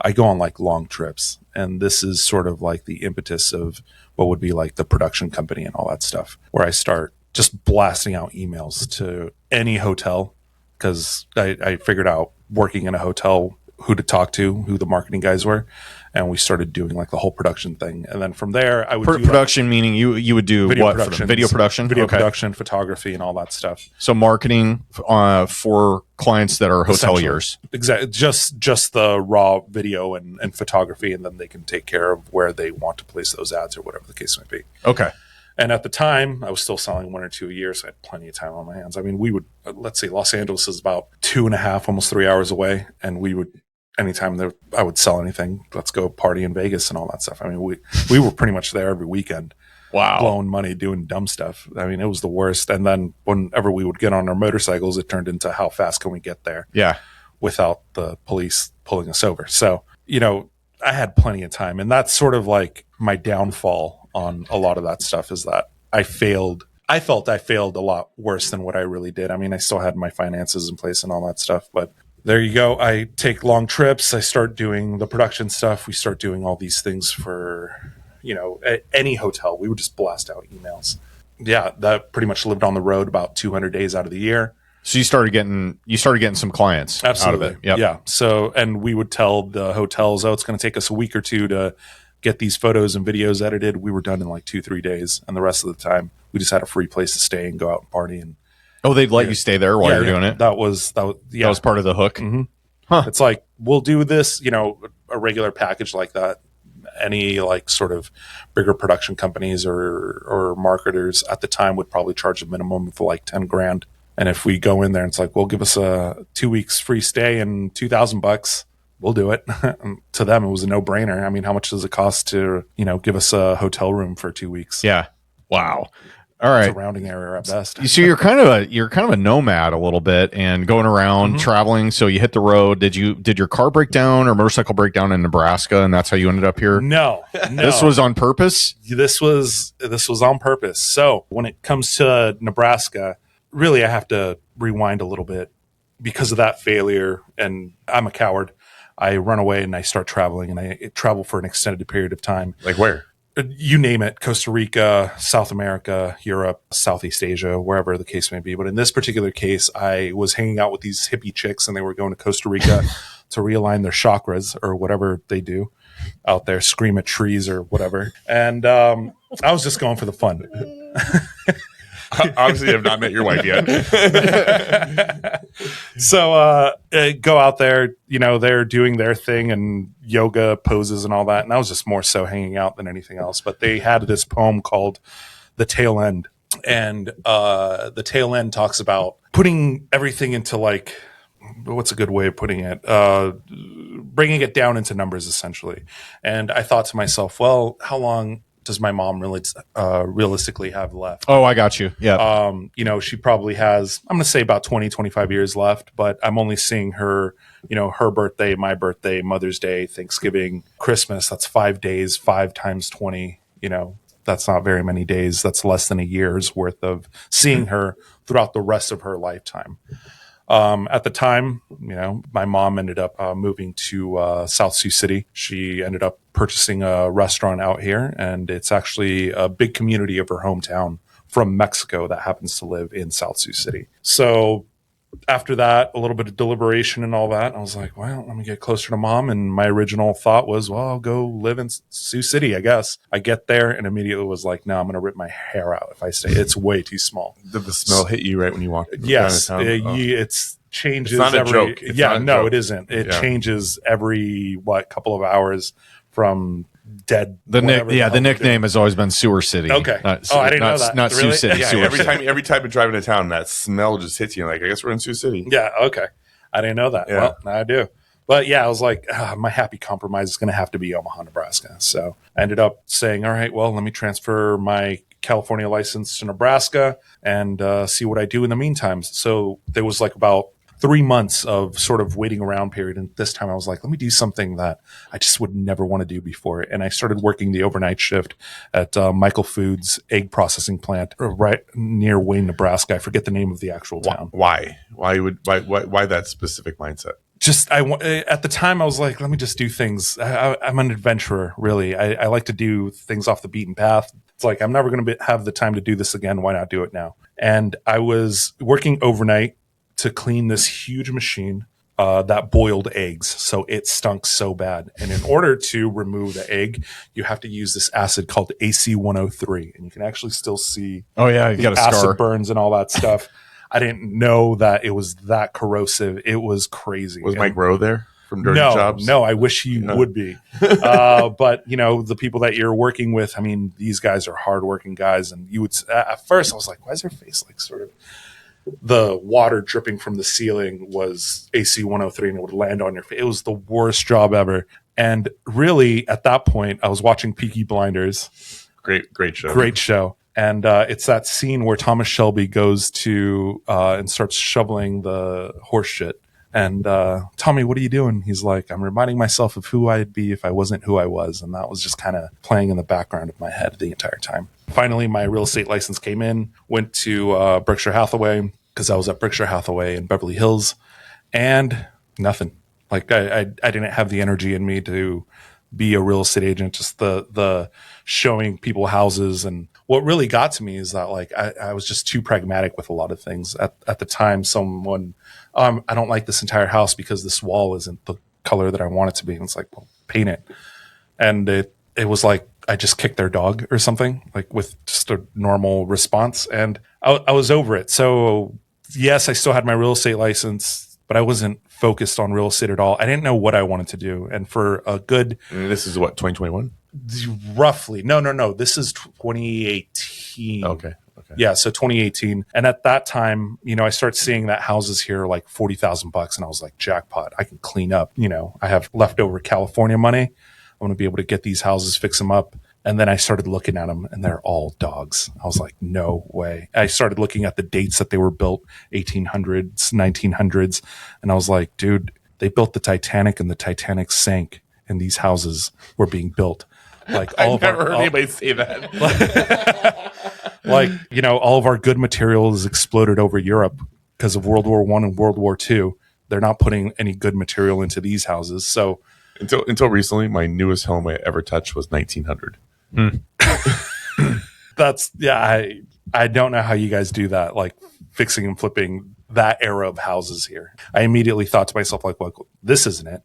I go on like long trips. And this is sort of like the impetus of what would be like the production company and all that stuff, where I start just blasting out emails to any hotel, because I figured out working in a hotel who to talk to, who the marketing guys were. And we started doing like the whole production thing. And then from there, I would do production, meaning you would do video what? Production, video production? Video production, photography, and all that stuff. So marketing for clients that are hoteliers. Exactly. Just the raw video and photography, and then they can take care of where they want to place those ads or whatever the case might be. Okay. And at the time, I was still selling 1 or 2 a year, so I had plenty of time on my hands. I mean, we would, let's say Los Angeles is about 2.5, almost 3 hours away, and we would, anytime I would sell anything, let's go party in Vegas and all that stuff. I mean, we were pretty much there every weekend. Wow. Blowing money, doing dumb stuff. I mean, it was the worst. And then whenever we would get on our motorcycles, it turned into how fast can we get there? Yeah. Without the police pulling us over. So, I had plenty of time. And that's sort of like my downfall on a lot of that stuff, is that I failed. I felt I failed a lot worse than what I really did. I mean, I still had my finances in place and all that stuff, but there you go. I take long trips. I start doing the production stuff. We start doing all these things for, at any hotel. We would just blast out emails. Yeah, that pretty much lived on the road about 200 days out of the year. So you started getting some clients Absolutely. out of it. Yep. Yeah. So, and we would tell the hotels, it's going to take us a week or two to get these photos and videos edited. We were done in like 2-3 days. And the rest of the time, we just had a free place to stay and go out and party. And they'd let you stay there while you're doing it? That was part of the hook? Mm-hmm. Huh. It's like, we'll do this, a regular package like that. Any like sort of bigger production companies or marketers at the time would probably charge a minimum of like $10,000. And if we go in there and it's like, well, give us a 2 weeks free stay and $2,000, we'll do it. To them, it was a no brainer. I mean, how much does it cost to, give us a hotel room for 2 weeks? Yeah. Wow. All right. It's a rounding error at best. So you're kind of a nomad a little bit and going around traveling. So you hit the road. Did your car break down or motorcycle break down in Nebraska, and that's how you ended up here? No. This was on purpose? This was on purpose. So when it comes to Nebraska, really I have to rewind a little bit because of that failure. And I'm a coward. I run away and I start traveling, and I travel for an extended period of time. Like where? you name it, Costa Rica, South America, Europe, Southeast Asia, wherever the case may be. But in this particular case, I was hanging out with these hippie chicks and they were going to Costa Rica to realign their chakras or whatever they do out there, scream at trees or whatever. And I was just going for the fun. Obviously, I have not met your wife yet. So go out there, they're doing their thing and yoga poses and all that. And I was just more so hanging out than anything else. But they had this poem called The Tail End. And the tail end talks about putting everything into like, what's a good way of putting it? Bringing it down into numbers, essentially. And I thought to myself, well, how long does my mom really realistically have left? Oh, I got you. Yeah. She probably has, I'm going to say about 20, 25 years left, but I'm only seeing her, her birthday, my birthday, Mother's Day, Thanksgiving, Christmas. That's 5 days, 5 times 20, that's not very many days. That's less than a year's worth of seeing her throughout the rest of her lifetime. At the time, my mom ended up moving to South Sioux City. She ended up purchasing a restaurant out here, and it's actually a big community of her hometown from Mexico that happens to live in South Sioux City. So after that, a little bit of deliberation and all that, I was like, well, let me get closer to mom. And my original thought was, well, I'll go live in Sioux City, I guess. I get there and immediately was like, no, I'm going to rip my hair out if I stay. It's way too small. Did the smell hit you right when you walked? Yes, down to town? it's changes. It's not every, a joke. It's not a joke. It isn't. It changes every couple of hours from dead. The nickname has always been Sewer City. Okay. I didn't know that. Not Really? Sioux City. Yeah, Sewer City. every time you're driving to town, that smell just hits you. Like, I guess we're in Sioux City. Yeah. Okay. I didn't know that. Yeah. Well, now I do. But yeah, I was like, my happy compromise is going to have to be Omaha, Nebraska. So I ended up saying, all right, well, let me transfer my California license to Nebraska and see what I do in the meantime. So there was like about 3 months of sort of waiting around period. And this time I was like, let me do something that I just would never want to do before. And I started working the overnight shift at Michael Foods egg processing plant right near Wayne, Nebraska. I forget the name of the actual town. Why? Why that specific mindset? At the time I was like, let me just do things. I'm an adventurer, really. I like to do things off the beaten path. It's like, I'm never going to have the time to do this again. Why not do it now? And I was working overnight to clean this huge machine that boiled eggs. So it stunk so bad. And in order to remove the egg, you have to use this acid called AC-103. And you can actually still see you got a acid scar. burns and all that stuff. I didn't know that it was that corrosive. It was crazy. Was Mike Rowe there from Dirty Jobs? No, I wish he would be. But, the people that you're working with, I mean, these guys are hardworking guys. And you would, at first I was like, why is their face like sort of, the water dripping from the ceiling was AC-103 and it would land on your face. It was the worst job ever. And really, at that point, I was watching Peaky Blinders. Great show. Great show. And it's that scene where Thomas Shelby goes to and starts shoveling the horse shit. And Tommy, what are you doing? He's like, I'm reminding myself of who I'd be if I wasn't who I was. And that was just kind of playing in the background of my head the entire time. Finally, my real estate license came in, went to Berkshire Hathaway because I was at Berkshire Hathaway in Beverly Hills, and nothing. Like I didn't have the energy in me to be a real estate agent, just the showing people houses. And what really got to me is that like I was just too pragmatic with a lot of things. At the time, someone, I don't like this entire house because this wall isn't the color that I want it to be. And it's like, well, paint it. And it was like I just kicked their dog or something, like with just a normal response. And I was over it. So yes, I still had my real estate license, but I wasn't focused on real estate at all. I didn't know what I wanted to do. And for a good... And this is what, 2021? Roughly. No. This is 2018. Okay. Yeah, so 2018. And at that time, I started seeing that houses here are like $40,000, and I was like, jackpot, I can clean up. I have leftover California money. I'm going to be able to get these houses, fix them up. And then I started looking at them, and they're all dogs. I was like, no way. I started looking at the dates that they were built, 1800s, 1900s. And I was like, dude, they built the Titanic, and the Titanic sank, and these houses were being built. Like I've never heard anybody say that. All of our good materials exploded over Europe because of World War I and World War II. They're not putting any good material into these houses. So until recently, my newest home I ever touched was 1900. That's I don't know how you guys do that, like fixing and flipping that era of houses here. I immediately thought to myself, like, well, this isn't it.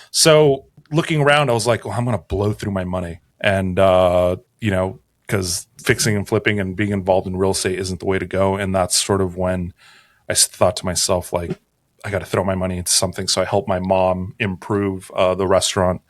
So looking around, I was like, well, I'm going to blow through my money. And, because fixing and flipping and being involved in real estate isn't the way to go. And that's sort of when I thought to myself, like, I got to throw my money into something. So I helped my mom improve the restaurant.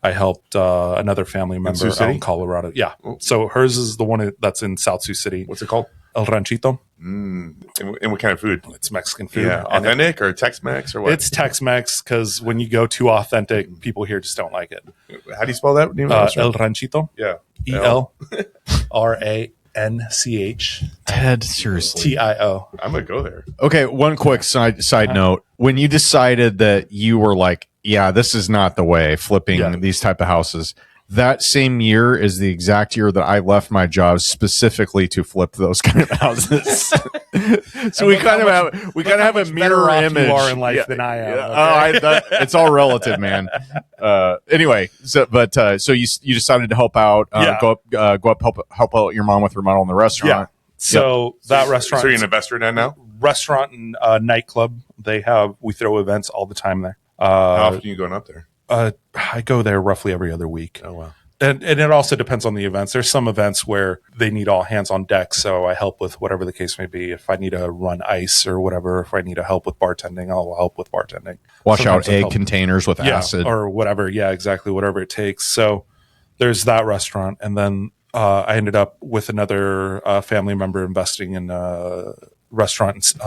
I helped another family member out in Colorado. Yeah. So hers is the one that's in South Sioux City. What's it called? El Ranchito. And what kind of food? It's Mexican food. Yeah, authentic or Tex-Mex or what? It's Tex-Mex because when you go too authentic, people here just don't like it. How do you spell that name? El Ranchito. Yeah. ELRANCH. Ted, seriously. TIO. I'm going to go there. Okay, one quick side note. When you decided that you were like, yeah, this is not the way, flipping these type of houses, that same year is the exact year that I left my job specifically to flip those kind of houses. So we kind of have a mirror image. You are in life than I am. Yeah. Okay? It's all relative, man. Anyway, so you decided to help out, go up, help out your mom with remodeling the restaurant. Yeah. So that restaurant. So you're an investor in that now? Restaurant and nightclub. We throw events all the time there. How often are you going up there? I go there roughly every other week. Oh, wow. And it also depends on the events. There's some events where they need all hands on deck, so I help with whatever the case may be. If I need to run ice or whatever, if I need to help with bartending, I'll help with bartending. Wash out egg containers with acid. Or whatever. Yeah, exactly. Whatever it takes. So there's that restaurant. And then I ended up with another family member investing in a restaurant in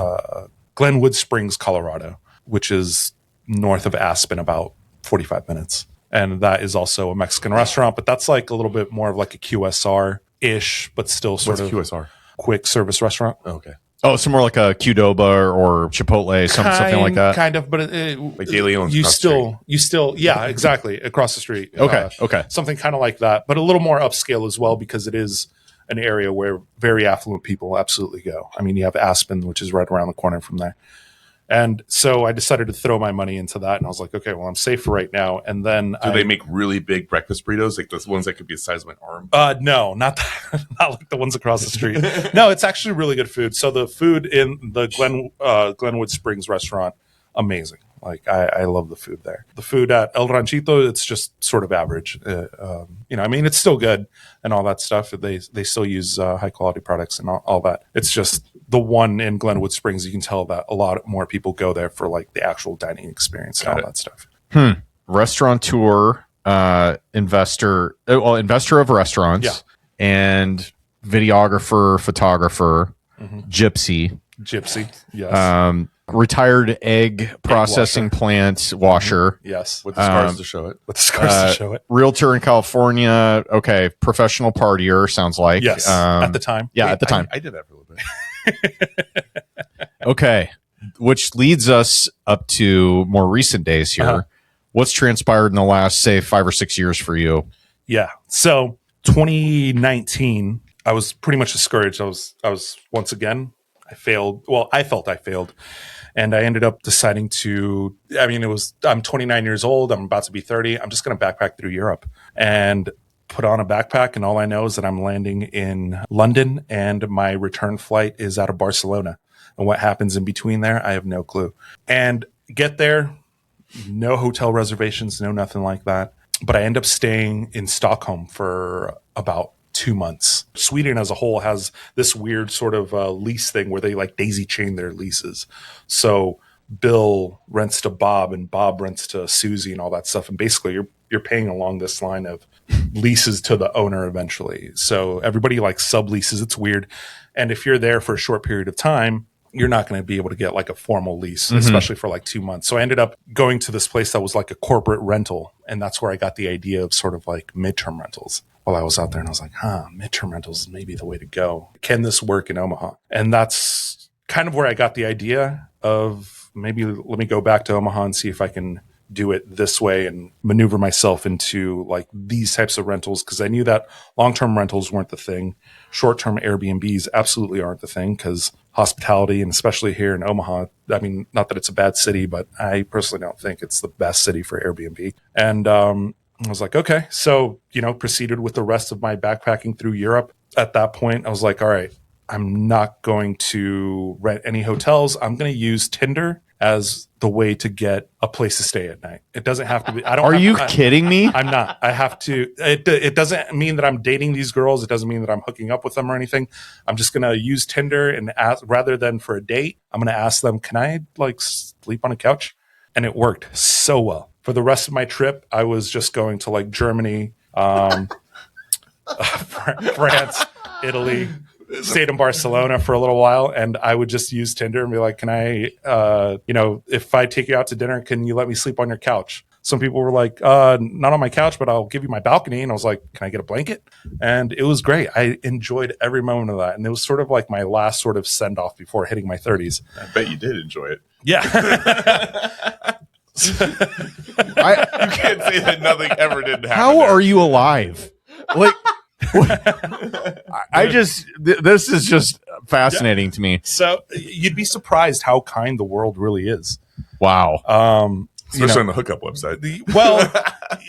Glenwood Springs, Colorado, which is north of Aspen, about 45 minutes. And that is also a Mexican restaurant, but that's like a little bit more of like a QSR-ish, but still sort of QSR? Quick service restaurant. Oh, okay. Oh, it's more like a Qdoba or Chipotle, something like that. Kind of, but like De Leon's you still, yeah, exactly, across the street. Okay. Something kind of like that, but a little more upscale as well, because it is an area where very affluent people absolutely go. I mean, you have Aspen, which is right around the corner from there. And so I decided to throw my money into that, and I was like, okay, well, I'm safe for right now. And then they make really big breakfast burritos, like those ones that could be the size of my arm? No, not like the ones across the street. No, it's actually really good food. So the food in the Glenwood Springs restaurant, amazing. Like I love the food there. The food at El Ranchito, it's just sort of average. I mean, it's still good and all that stuff. They still use high quality products and all that. It's just the one in Glenwood Springs. You can tell that a lot more people go there for like the actual dining experience and all that stuff. Restaurateur, investor of restaurants, and videographer, photographer, gypsy, yes. Retired egg processing plant washer. Yes. With the scars to show it. Realtor in California. Okay. Professional partier, sounds like. Yes. At the time. Yeah, at the time. I did that for a little bit. Okay. Which leads us up to more recent days here. What's transpired in the last, say, 5 or 6 years for you? Yeah. So 2019, I was pretty much discouraged. I was once again, I failed. Well, I felt I failed. And I ended up deciding I'm 29 years old. I'm about to be 30. I'm just going to backpack through Europe and put on a backpack. And all I know is that I'm landing in London and my return flight is out of Barcelona. And what happens in between there, I have no clue. And get there, no hotel reservations, no nothing like that. But I end up staying in Stockholm for about 2 months. Sweden as a whole has this weird sort of lease thing where they like daisy chain their leases. So Bill rents to Bob and Bob rents to Susie and all that stuff. And basically you're paying along this line of leases to the owner eventually. So everybody like subleases. It's weird. And if you're there for a short period of time, you're not going to be able to get like a formal lease, especially for like 2 months. So I ended up going to this place that was like a corporate rental. And that's where I got the idea of sort of like midterm rentals. While I was out there, and I was like, midterm rentals is maybe the way to go. Can this work in Omaha? And that's kind of where I got the idea of maybe let me go back to Omaha and see if I can do it this way and maneuver myself into like these types of rentals. Cause I knew that long-term rentals weren't the thing. Short-term Airbnbs absolutely aren't the thing because hospitality, and especially here in Omaha, I mean, not that it's a bad city, but I personally don't think it's the best city for Airbnb. And, I was like, okay. So, proceeded with the rest of my backpacking through Europe. At that point, I was like, all right, I'm not going to rent any hotels. I'm going to use Tinder as the way to get a place to stay at night. It doesn't have to be. Are you kidding me? I'm not. I have to. It doesn't mean that I'm dating these girls. It doesn't mean that I'm hooking up with them or anything. I'm just going to use Tinder and ask, rather than for a date, I'm going to ask them, can I sleep on a couch? And it worked so well. For the rest of my trip, I was just going to Germany, France, Italy, stayed in Barcelona for a little while, and I would just use Tinder and be like, can I, if I take you out to dinner, can you let me sleep on your couch? Some people were like, not on my couch, but I'll give you my balcony. And I was like, can I get a blanket? And it was great. I enjoyed every moment of that. And it was sort of like my last sort of send off before hitting my 30s. I bet you did enjoy it. Yeah. You can't say that nothing ever did happen. How are you alive? This is just fascinating to me. So you'd be surprised how kind the world really is. Wow. Especially on the hookup website.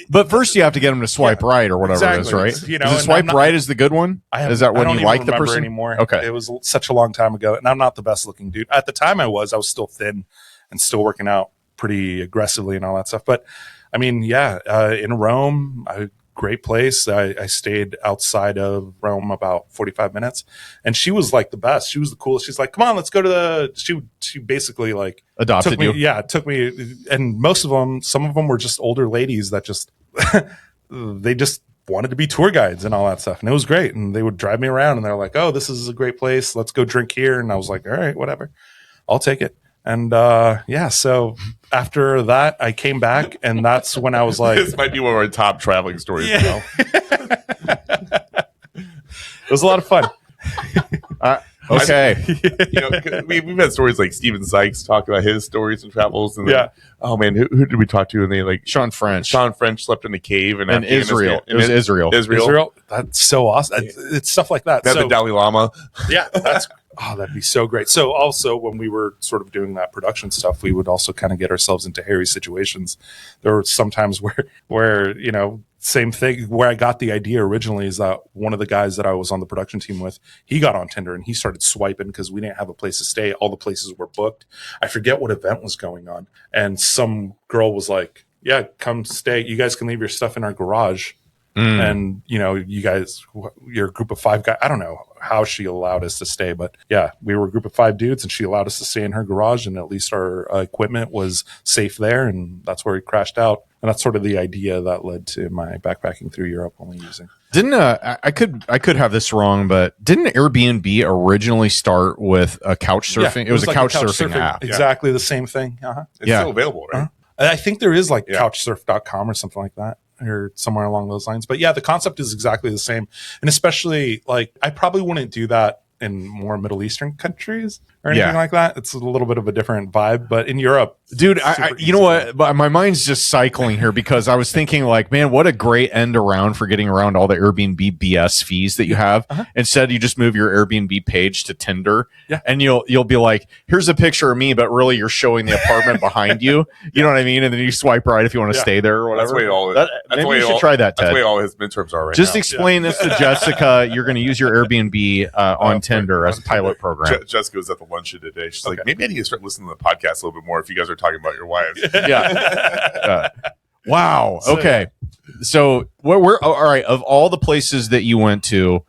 But first you have to get them to swipe right or whatever it is, right? Is it swipe right is the good one? Is that when you like the person anymore? Okay. It was such a long time ago, and I'm not the best looking dude. At the time I was still thin and still working out pretty aggressively and all that stuff. But I mean, in Rome, great place. I stayed outside of Rome about 45 minutes, and she was the best. She was the coolest. She's like, come on, let's go to she basically adopted you. Yeah, took me. And some of them were just older ladies that just, they just wanted to be tour guides and all that stuff. And it was great. And they would drive me around and they're like, oh, this is a great place. Let's go drink here. And I was like, all right, whatever, I'll take it. And so after that, I came back, and that's when I was like, this might be one of our top traveling stories. Yeah. It was a lot of fun. Okay. We've had stories like Steven Sykes talk about his stories and travels. And then, oh man, who did we talk to? And they Sean French slept in a cave in Israel. It was Israel. Israel. That's so awesome. It's stuff like that. The Dalai Lama. Yeah, that'd be so great. So also when we were sort of doing that production stuff, we would also kind of get ourselves into hairy situations. There were some times where same thing, where I got the idea originally is that one of the guys that I was on the production team with, he got on Tinder and he started swiping because we didn't have a place to stay. All the places were booked. I forget what event was going on. And some girl was like, yeah, come stay. You guys can leave your stuff in our garage. And you guys, you're a group of 5 guys. I don't know how she allowed us to stay, but yeah, we were a group of 5 dudes, and she allowed us to stay in her garage, and at least our equipment was safe there, and that's where we crashed out. And that's sort of the idea that led to my backpacking through Europe only using. Didn't I could have this wrong, but didn't Airbnb originally start with a couch surfing? It was a couch surfing app. Exactly the same thing. It's still available, right? I think there is couchsurf.com or something like that, or somewhere along those lines. But yeah, the concept is exactly the same. And especially I probably wouldn't do that in more Middle Eastern countries or anything like that. It's a little bit of a different vibe, but in Europe, dude, you know what? My mind's just cycling here because I was thinking man, what a great end around for getting around all the Airbnb BS fees that you have. Instead, you just move your Airbnb page to Tinder, and you'll be like, here's a picture of me, but really you're showing the apartment behind you. You know what I mean? And then you swipe right if you want to stay there or whatever. Maybe you should try that, Ted. That's the way all his midterms are right just now. explain this to Jessica. You're going to use your Airbnb on Tinder as a pilot program. Jessica was at the luncheon today. She's like, maybe I need to start listening to the podcast a little bit more if you guys are talking about your wives. Wow. Okay. So we're all right. Of all the places that you went to,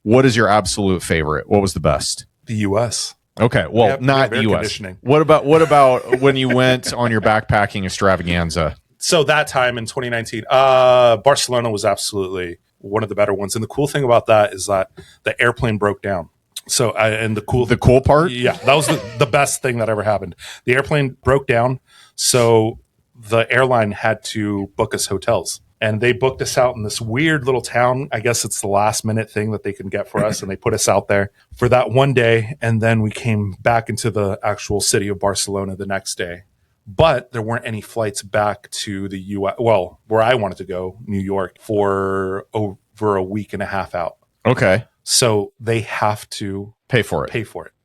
what is your absolute favorite? What was the best? The U.S. Okay. Well, not the U.S. What about when you went on your backpacking extravaganza? So that time in 2019, Barcelona was absolutely one of the better ones. And the cool thing about that is that the airplane broke down. So, the cool part? Yeah, that was the best thing that ever happened. The airplane broke down, so the airline had to book us hotels. And they booked us out in this weird little town. I guess it's the last minute thing that they can get for us. And they put us out there for that one day. And then we came back into the actual city of Barcelona the next day. But there weren't any flights back to the U.S. Well, where I wanted to go, New York, for over a week and a half out. Okay. So they have to pay for it.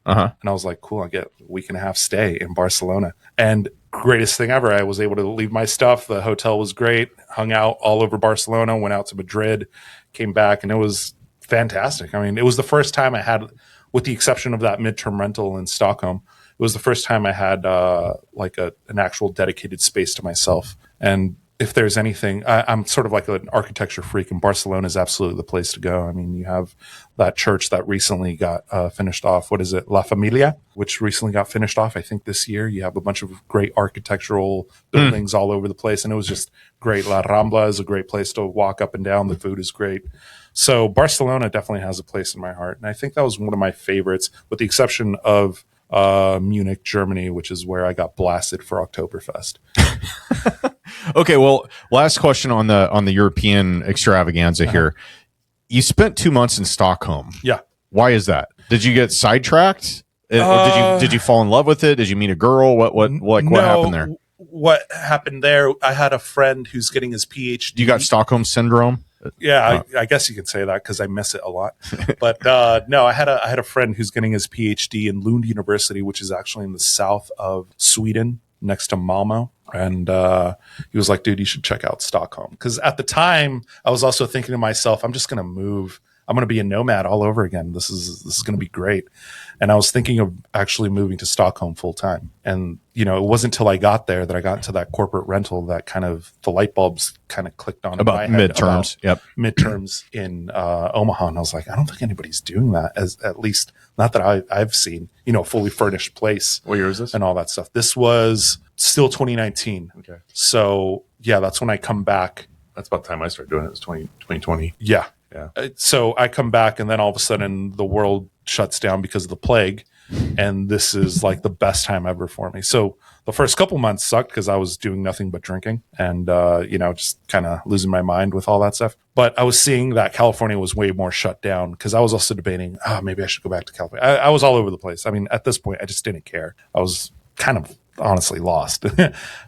Uh-huh. And I was like, cool, I get a week and a half stay in Barcelona. And greatest thing ever. I was able to leave my stuff. The hotel was great. Hung out all over Barcelona, went out to Madrid, came back, and it was fantastic. I mean, it was the first time I had, with the exception of that midterm rental in Stockholm, it was the first time I had like an actual dedicated space to myself. And if there's anything, I'm sort of like an architecture freak, and Barcelona is absolutely the place to go. I mean, you have that church that recently got finished off. What is it? La Familia, which recently got finished off, I think this year. You have a bunch of great architectural buildings all over the place. And it was just great. La Rambla is a great place to walk up and down. The food is great. So Barcelona definitely has a place in my heart. And I think that was one of my favorites, with the exception of Munich, Germany, which is where I got blasted for Oktoberfest. Okay, well, last question on the European extravaganza here. You spent 2 months in Stockholm. Yeah. Why is that? Did you get sidetracked? Did you fall in love with it? Did you meet a girl? What happened there? What happened there? I had a friend who's getting his PhD. You got Stockholm syndrome? Yeah, I guess you could say that because I miss it a lot. But no, I had a friend who's getting his PhD in Lund University, which is actually in the south of Sweden, next to Malmo. And he was like, dude, you should check out Stockholm. Because at the time, I was also thinking to myself, I'm just going to move. I'm going to be a nomad all over again. This is going to be great. And I was thinking of actually moving to Stockholm full time. And, it wasn't until I got there that I got into that corporate rental that kind of the light bulbs kind of clicked on about midterms. Yep. Midterms in Omaha. And I was like, I don't think anybody's doing that, at least not that I've seen, a fully furnished place. What year is this? And all that stuff. This was still 2019. Okay. So yeah, that's when I come back. That's about the time I started doing it. It was 2020. Yeah. Yeah. So I come back, and then all of a sudden the world shuts down because of the plague. And this is like the best time ever for me. So the first couple months sucked because I was doing nothing but drinking and, just kind of losing my mind with all that stuff. But I was seeing that California was way more shut down, because I was also debating, maybe I should go back to California. I was all over the place. I mean, at this point, I just didn't care. I was kind of honestly lost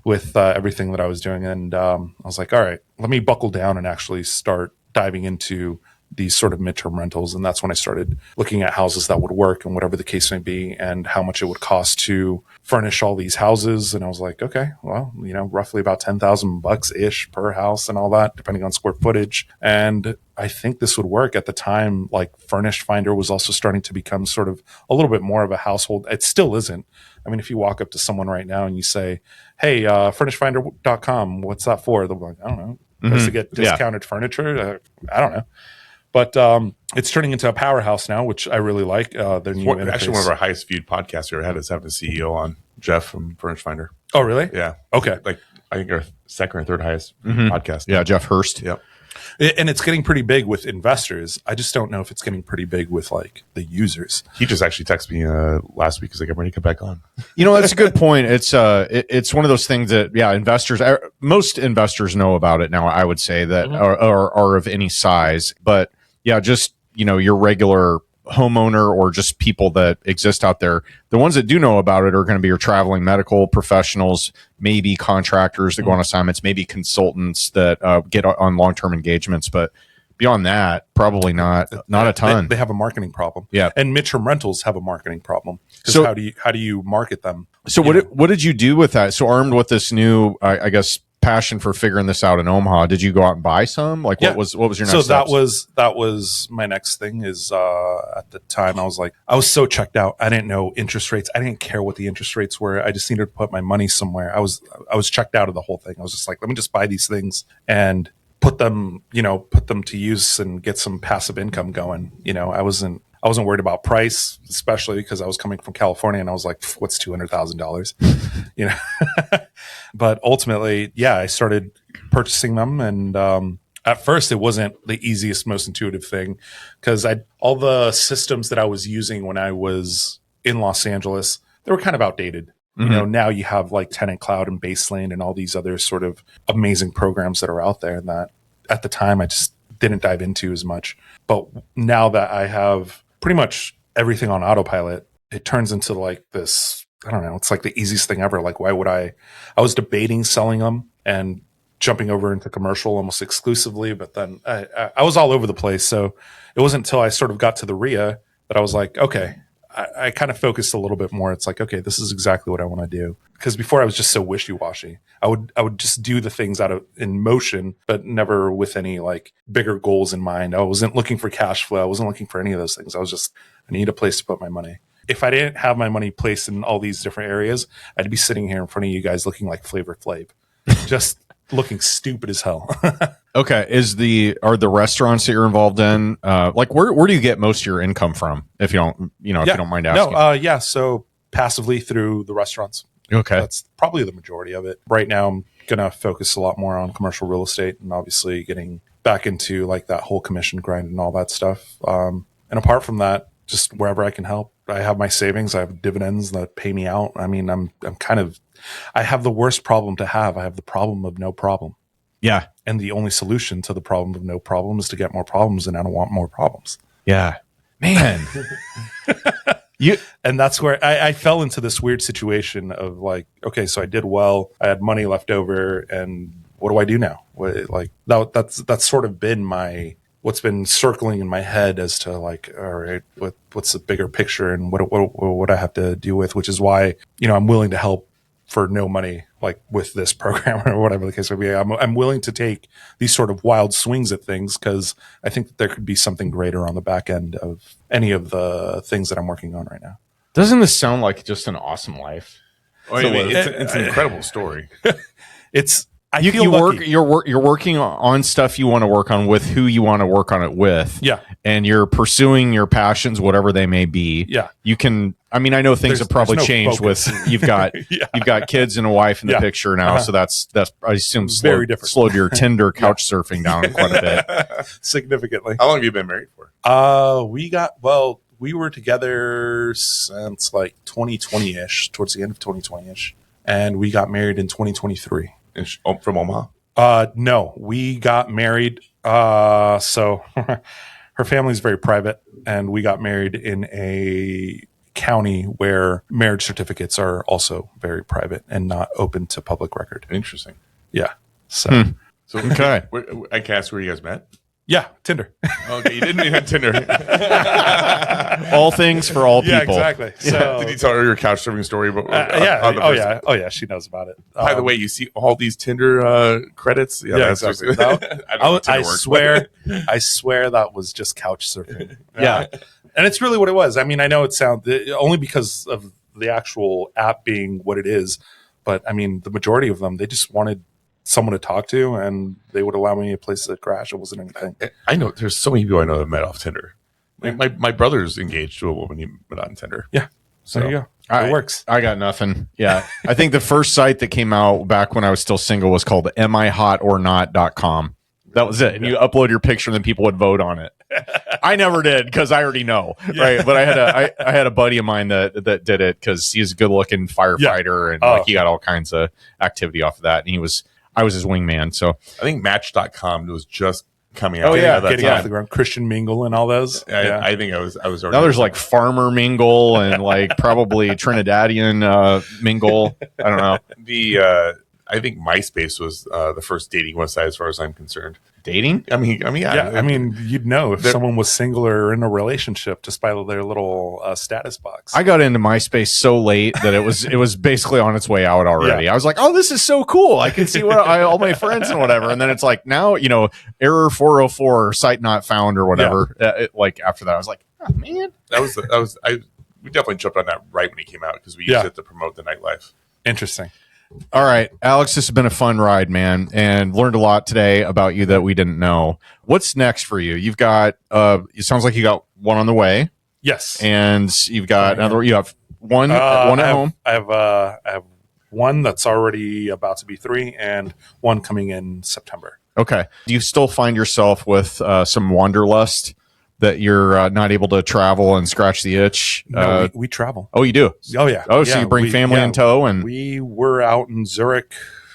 with everything that I was doing. And I was like, all right, let me buckle down and actually start diving into these sort of midterm rentals. And that's when I started looking at houses that would work, and whatever the case may be, and how much it would cost to furnish all these houses. And I was like, okay, well, roughly about $10,000 ish per house and all that, depending on square footage. And I think this would work. At the time, like, Furnished Finder was also starting to become sort of a little bit more of a household. It still isn't. I mean, if you walk up to someone right now and you say, hey, furnishedfinder.com, what's that for? They'll be like, I don't know. Place to get discounted furniture? I don't know. But it's turning into a powerhouse now, which I really like. Their new interface. Actually, one of our highest viewed podcasts we ever had is having a CEO on, Jeff from Furnished Finder. Oh, really? Yeah. Okay. Like, I think our second or third highest podcast. Yeah, Jeff Hurst. Yep. And it's getting pretty big with investors. I just don't know if it's getting pretty big with like the users. He just actually texted me last week. He's like, I'm ready to come back on. That's a good point. It's one of those things that, investors, most investors know about it now, I would say, that are of any size. But yeah, just, your regular homeowner or just people that exist out there, the ones that do know about it are going to be your traveling medical professionals, maybe contractors that go on assignments, maybe consultants that get on long-term engagements. But beyond that, probably not a ton. They have a marketing problem. Yeah. And midterm rentals have a marketing problem. So how do you market them? So what did you do with that? So armed with this new, I guess, passion for figuring this out in Omaha, did you go out and buy some? Like, what was your next so steps? that was my next thing. Is at the time I was so checked out. I didn't know interest rates. I didn't care what the interest rates were. I just needed to put my money somewhere. I was checked out of the whole thing. I was just like, let me just buy these things and put them to use and get some passive income going. I wasn't worried about price, especially because I was coming from California and I was like, what's $200,000? But ultimately, I started purchasing them. And at first, it wasn't the easiest, most intuitive thing, because all the systems that I was using when I was in Los Angeles, they were kind of outdated. Now you have like Tenant Cloud and Baselane and all these other sort of amazing programs that are out there that at the time I just didn't dive into as much. But now that I have pretty much everything on autopilot, it turns into like this, I don't know, it's like the easiest thing ever. Like, why would I was debating selling them and jumping over into commercial almost exclusively, but then I was all over the place. So it wasn't until I sort of got to the RIA that I was like, okay, I kind of focused a little bit more. It's like, okay, this is exactly what I want to do. Because before I was just so wishy-washy. I would just do the things in motion, but never with any like bigger goals in mind. I wasn't looking for cash flow. I wasn't looking for any of those things. I was just, I need a place to put my money. If I didn't have my money placed in all these different areas, I'd be sitting here in front of you guys looking like Flavor Flav, just looking stupid as hell. Okay, are the restaurants that you're involved in like where do you get most of your income from? If you don't if you don't mind asking. No, so passively through the restaurants. Okay, that's probably the majority of it. Right now, I'm gonna focus a lot more on commercial real estate and obviously getting back into like that whole commission grind and all that stuff. And apart from that, just wherever I can help. I have my savings. I have dividends that pay me out. I mean, I have the worst problem to have. I have the problem of no problem. Yeah. And the only solution to the problem of no problem is to get more problems, and I don't want more problems. Yeah. Man. And that's where I fell into this weird situation of like, okay, so I did well. I had money left over, and what do I do now? That's sort of been what's been circling in my head as to like, all right, what's the bigger picture and what I have to deal with, which is why, I'm willing to help for no money, like with this program or whatever the case may be. I'm willing to take these sort of wild swings at things because I think that there could be something greater on the back end of any of the things that I'm working on right now. Doesn't this sound like just an awesome life? It's an incredible story. You're working on stuff you want to work on with who you want to work on it with. Yeah. And you're pursuing your passions, whatever they may be. Yeah. You can, I know things have probably changed focus. with, you've got kids and a wife in the picture now. So that's, I assume very different. Slowed your Tinder couch surfing down quite a bit. Significantly. How long have you been married for? We were together since like 2020-ish, towards the end of 2020-ish. And we got married in 2023. From Omaha? No, we got married. So her family's very private, and we got married in a county where marriage certificates are also very private and not open to public record. Interesting. Yeah. So okay. I can ask where you guys met? Yeah, Tinder. Okay, you didn't even have Tinder. All things for all people. Yeah, exactly. So, did you tell her your couch surfing story? Oh yeah, she knows about it. By the way, you see all these Tinder credits. Yeah, exactly. I swear that was just couch surfing. Yeah, and it's really what it was. I know it sounds only because of the actual app being what it is, but the majority of them, they just wanted someone to talk to, and they would allow me a place to crash. It wasn't anything. I know there's so many people I know that met off Tinder. My brother's engaged to a woman he met on Tinder. Yeah. So there you go. It works. I got nothing. Yeah. I think the first site that came out back when I was still single was called amihotornot.com. That was it. And you upload your picture and then people would vote on it. I never did because I already know. Yeah. Right. But I had a buddy of mine that did it because he's a good looking firefighter and he got all kinds of activity off of that. And I was his wingman. So I think Match.com was just coming out. Oh yeah, getting off the ground. Christian Mingle and all those. I think I was already. Now there's like Farmer Mingle and like probably Trinidadian Mingle. I don't know. I think MySpace was the first dating website as far as I'm concerned. Dating? Yeah. You'd know if someone was single or in a relationship just by their little status box. I got into MySpace so late that it was basically on its way out already. Yeah. I was like, oh, this is so cool. I can see all my friends and whatever. And then it's like now, error 404, site not found or whatever. Yeah. Like after that, I was like, oh man, we definitely jumped on that right when it came out because we used it to promote the nightlife. Interesting. All right, Alex, this has been a fun ride, man, and learned a lot today about you that we didn't know. What's next for you? You've got, it sounds like you got one on the way. Yes. And you've got you have one at home. I have one that's already about to be 3 and one coming in September. Okay. Do you still find yourself with some wanderlust that you're not able to travel and scratch the itch? No, we travel. Oh, you do? Oh, yeah. Oh, so you bring family in tow? And we were out in Zurich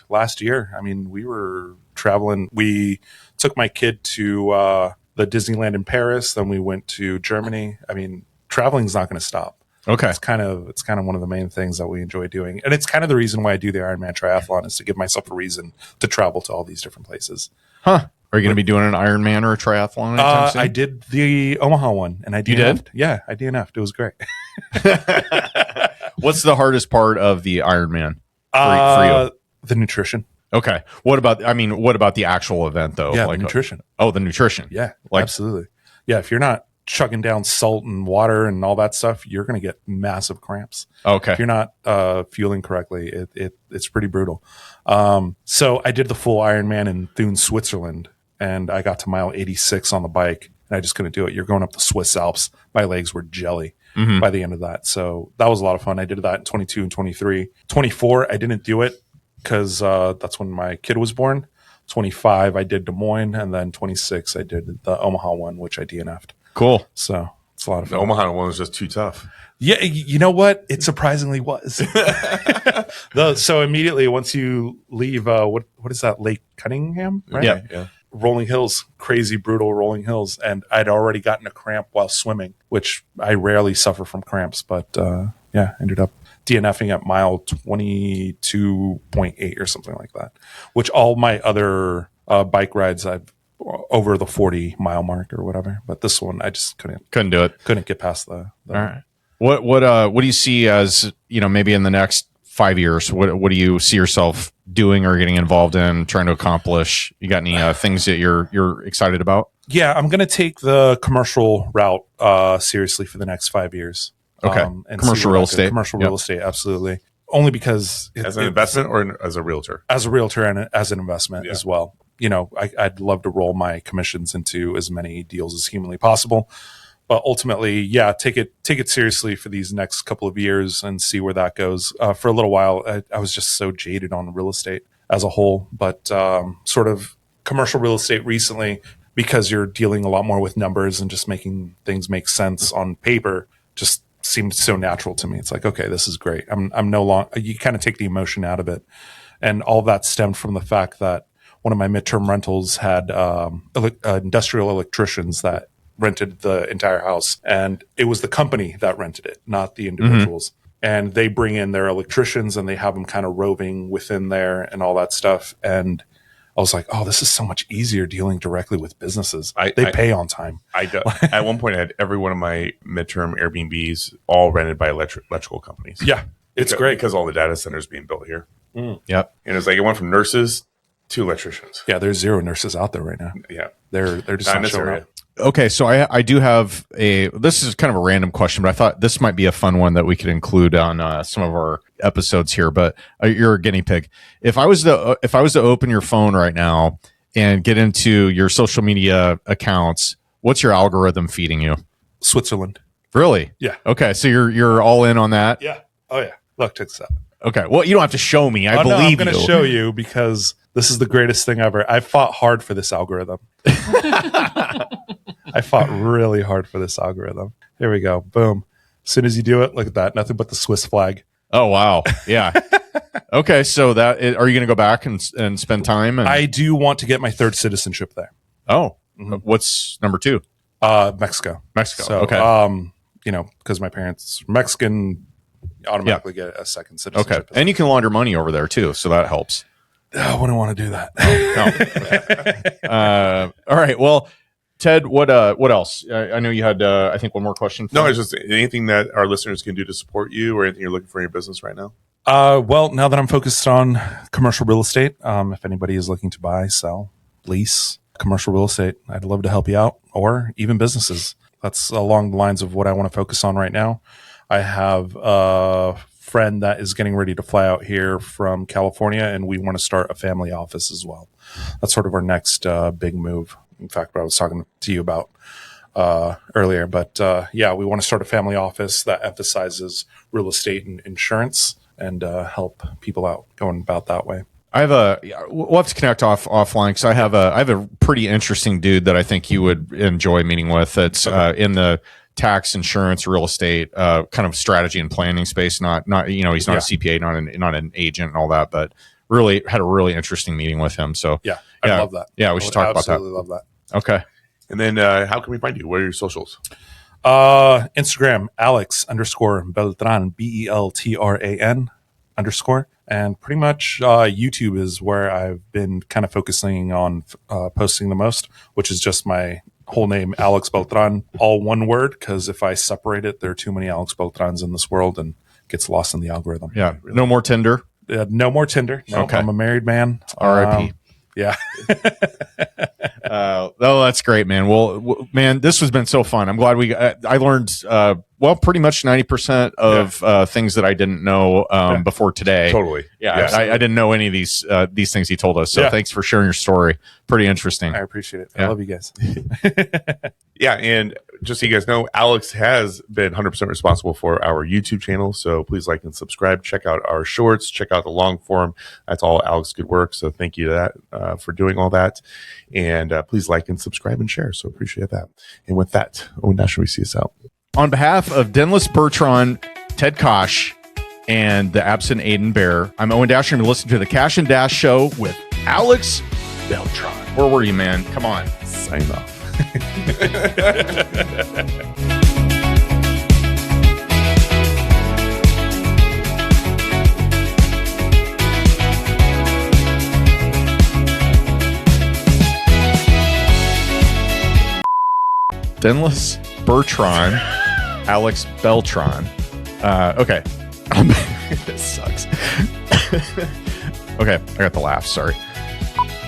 last year. We were traveling. We took my kid to the Disneyland in Paris. Then we went to Germany. Traveling's not going to stop. Okay. It's kind of one of the main things that we enjoy doing. And it's kind of the reason why I do the Ironman triathlon is to give myself a reason to travel to all these different places. Huh. Are you going to be doing an Ironman or a triathlon anytime soon? I did the Omaha one, and I DNF'd. You did? Yeah, I DNF'd. It was great. What's the hardest part of the Ironman for you? The nutrition. Okay. What about the actual event though? Yeah, like the nutrition. The nutrition. Yeah, absolutely. Yeah, if you're not chugging down salt and water and all that stuff, you're going to get massive cramps. Okay. If you're not fueling correctly, it's pretty brutal. So I did the full Ironman in Thun, Switzerland, and I got to mile 86 on the bike, and I just couldn't do it. You're going up the Swiss Alps. My legs were jelly by the end of that. So that was a lot of fun. I did that in 22 and 23. 24, I didn't do it because that's when my kid was born. 25, I did Des Moines, and then 26, I did the Omaha one, which I DNF'd. Cool. So it's a lot of The fun. Omaha one was just too tough. Yeah, you know what? It surprisingly was. So immediately once you leave, what is that? Lake Cunningham, right? Yeah. Rolling hills, crazy, brutal rolling hills. And I'd already gotten a cramp while swimming, which I rarely suffer from cramps. But ended up DNFing at mile 22.8 or something like that, which all my other bike rides I've over the 40-mile mark or whatever. But this one, I just couldn't do it. Couldn't get past the all right. What do you see as, maybe in the next 5 years? What do you see yourself doing or getting involved in, trying to accomplish? You got any things that you're excited about? Yeah, I'm going to take the commercial route seriously for the next 5 years. Okay. And Commercial real estate. Commercial real estate, absolutely. Only because as an investment or as a realtor? As a realtor and as an investment as well. I'd love to roll my commissions into as many deals as humanly possible. But ultimately, take it seriously for these next couple of years and see where that goes. For a little while, I was just so jaded on real estate as a whole, but sort of commercial real estate recently, because you're dealing a lot more with numbers and just making things make sense on paper, just seemed so natural to me. It's like, okay, this is great. I'm no longer, you kind of take the emotion out of it. And all that stemmed from the fact that one of my midterm rentals had industrial electricians that rented the entire house, and it was the company that rented it, not the individuals. And they bring in their electricians and they have them kind of roving within there and all that stuff. And I was like, oh, this is so much easier dealing directly with businesses. They pay on time. At one point, I had every one of my midterm Airbnbs all rented by electrical companies. Yeah, it's great because all the data centers being built here. Yep. And it's like it went from nurses to electricians. Yeah, there's 0 nurses out there right now. Yeah, they're just not showing up. Okay, so I do have this is kind of a random question, but I thought this might be a fun one that we could include on some of our episodes here. But you're a guinea pig. If I was to open your phone right now and get into your social media accounts, what's your algorithm feeding you? Switzerland. Really? Yeah. Okay, so you're all in on that? Yeah. Oh yeah. Look, check this out. Okay. Well, you don't have to show me. I believe I'm you. going to show you because this is the greatest thing ever. I fought hard for this algorithm. I fought really hard for this algorithm. Here we go. Boom. As soon as you do it, look at that. Nothing but the Swiss flag. Oh, wow. Yeah. Okay. So are you going to go back and spend time? I do want to get my third citizenship there. Oh, what's number 2? Mexico. So, okay. because my parents are Mexican, automatically get a second citizenship. Okay. And you can launder money over there too. So that helps. I wouldn't want to do that. No. All right. Well, Ted, what else? I know you had, I think, one more question. No, it's just anything that our listeners can do to support you or anything you're looking for in your business right now? Well, now that I'm focused on commercial real estate, if anybody is looking to buy, sell, lease commercial real estate, I'd love to help you out, or even businesses. That's along the lines of what I want to focus on right now. I have a friend that is getting ready to fly out here from California, and we want to start a family office as well. That's sort of our next big move. In fact, what I was talking to you about earlier. But we want to start a family office that emphasizes real estate and insurance and help people out going about that way. We'll have to connect offline because I have a pretty interesting dude that I think you would enjoy meeting with. That's in the tax, insurance, real estate kind of strategy and planning space. Not he's not a CPA, not an agent and all that, but really had a really interesting meeting with him. So I love that. Yeah, we should talk about that. Absolutely love that. Okay. And then how can we find you? What are your socials? Instagram, Alex_Beltran, BELTRAN _. And pretty much YouTube is where I've been kind of focusing on posting the most, which is just my whole name, Alex Beltran, all one word, because if I separate it, there are too many Alex Beltrans in this world and gets lost in the algorithm. Yeah. No more Tinder. No more Tinder. No, Okay. I'm a married man. R.I.P. Yeah. Oh, that's great, man. Well, man, this has been so fun. I'm glad I learned, pretty much 90% of things that I didn't know before today. Totally. Yeah. I didn't know any of these things he told us. So thanks for sharing your story. Pretty interesting. I appreciate it. I love you guys. Yeah. And just so you guys know, Alex has been 100% responsible for our YouTube channel. So please like and subscribe. Check out our shorts. Check out the long form. That's all Alex good work. So thank you to that for doing all that. And please like and subscribe and share. So appreciate that. And with that, Owen Dash, we see us out. On behalf of Dennis Bertrand, Ted Kash, and the absent Aiden Bear, I'm Owen Dash. You're listening to the Kash and Dash Show with Alex Beltran. Where were you, man? Come on. Sign off. Dennis Bertrand, Alex Beltran. Okay. This sucks. Okay, I got the laugh. Sorry.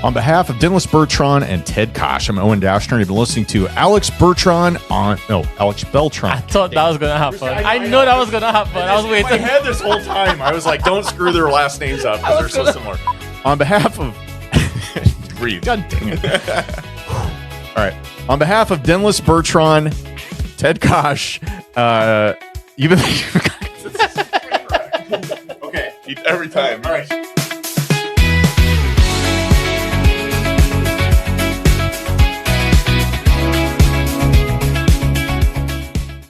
On behalf of Dennis Bertrand and Ted Kash, I'm Owen Dashner. You've been listening to Alex Beltran. I thought that was going to happen. I know that was going to happen. I was waiting. In my head this whole time, I was like, don't screw their last names up because they're so similar. On behalf of... Breathe. God dang it. All right. On behalf of Dennis Bertrand, Ted Kash, you've been... Okay. Every time. All right.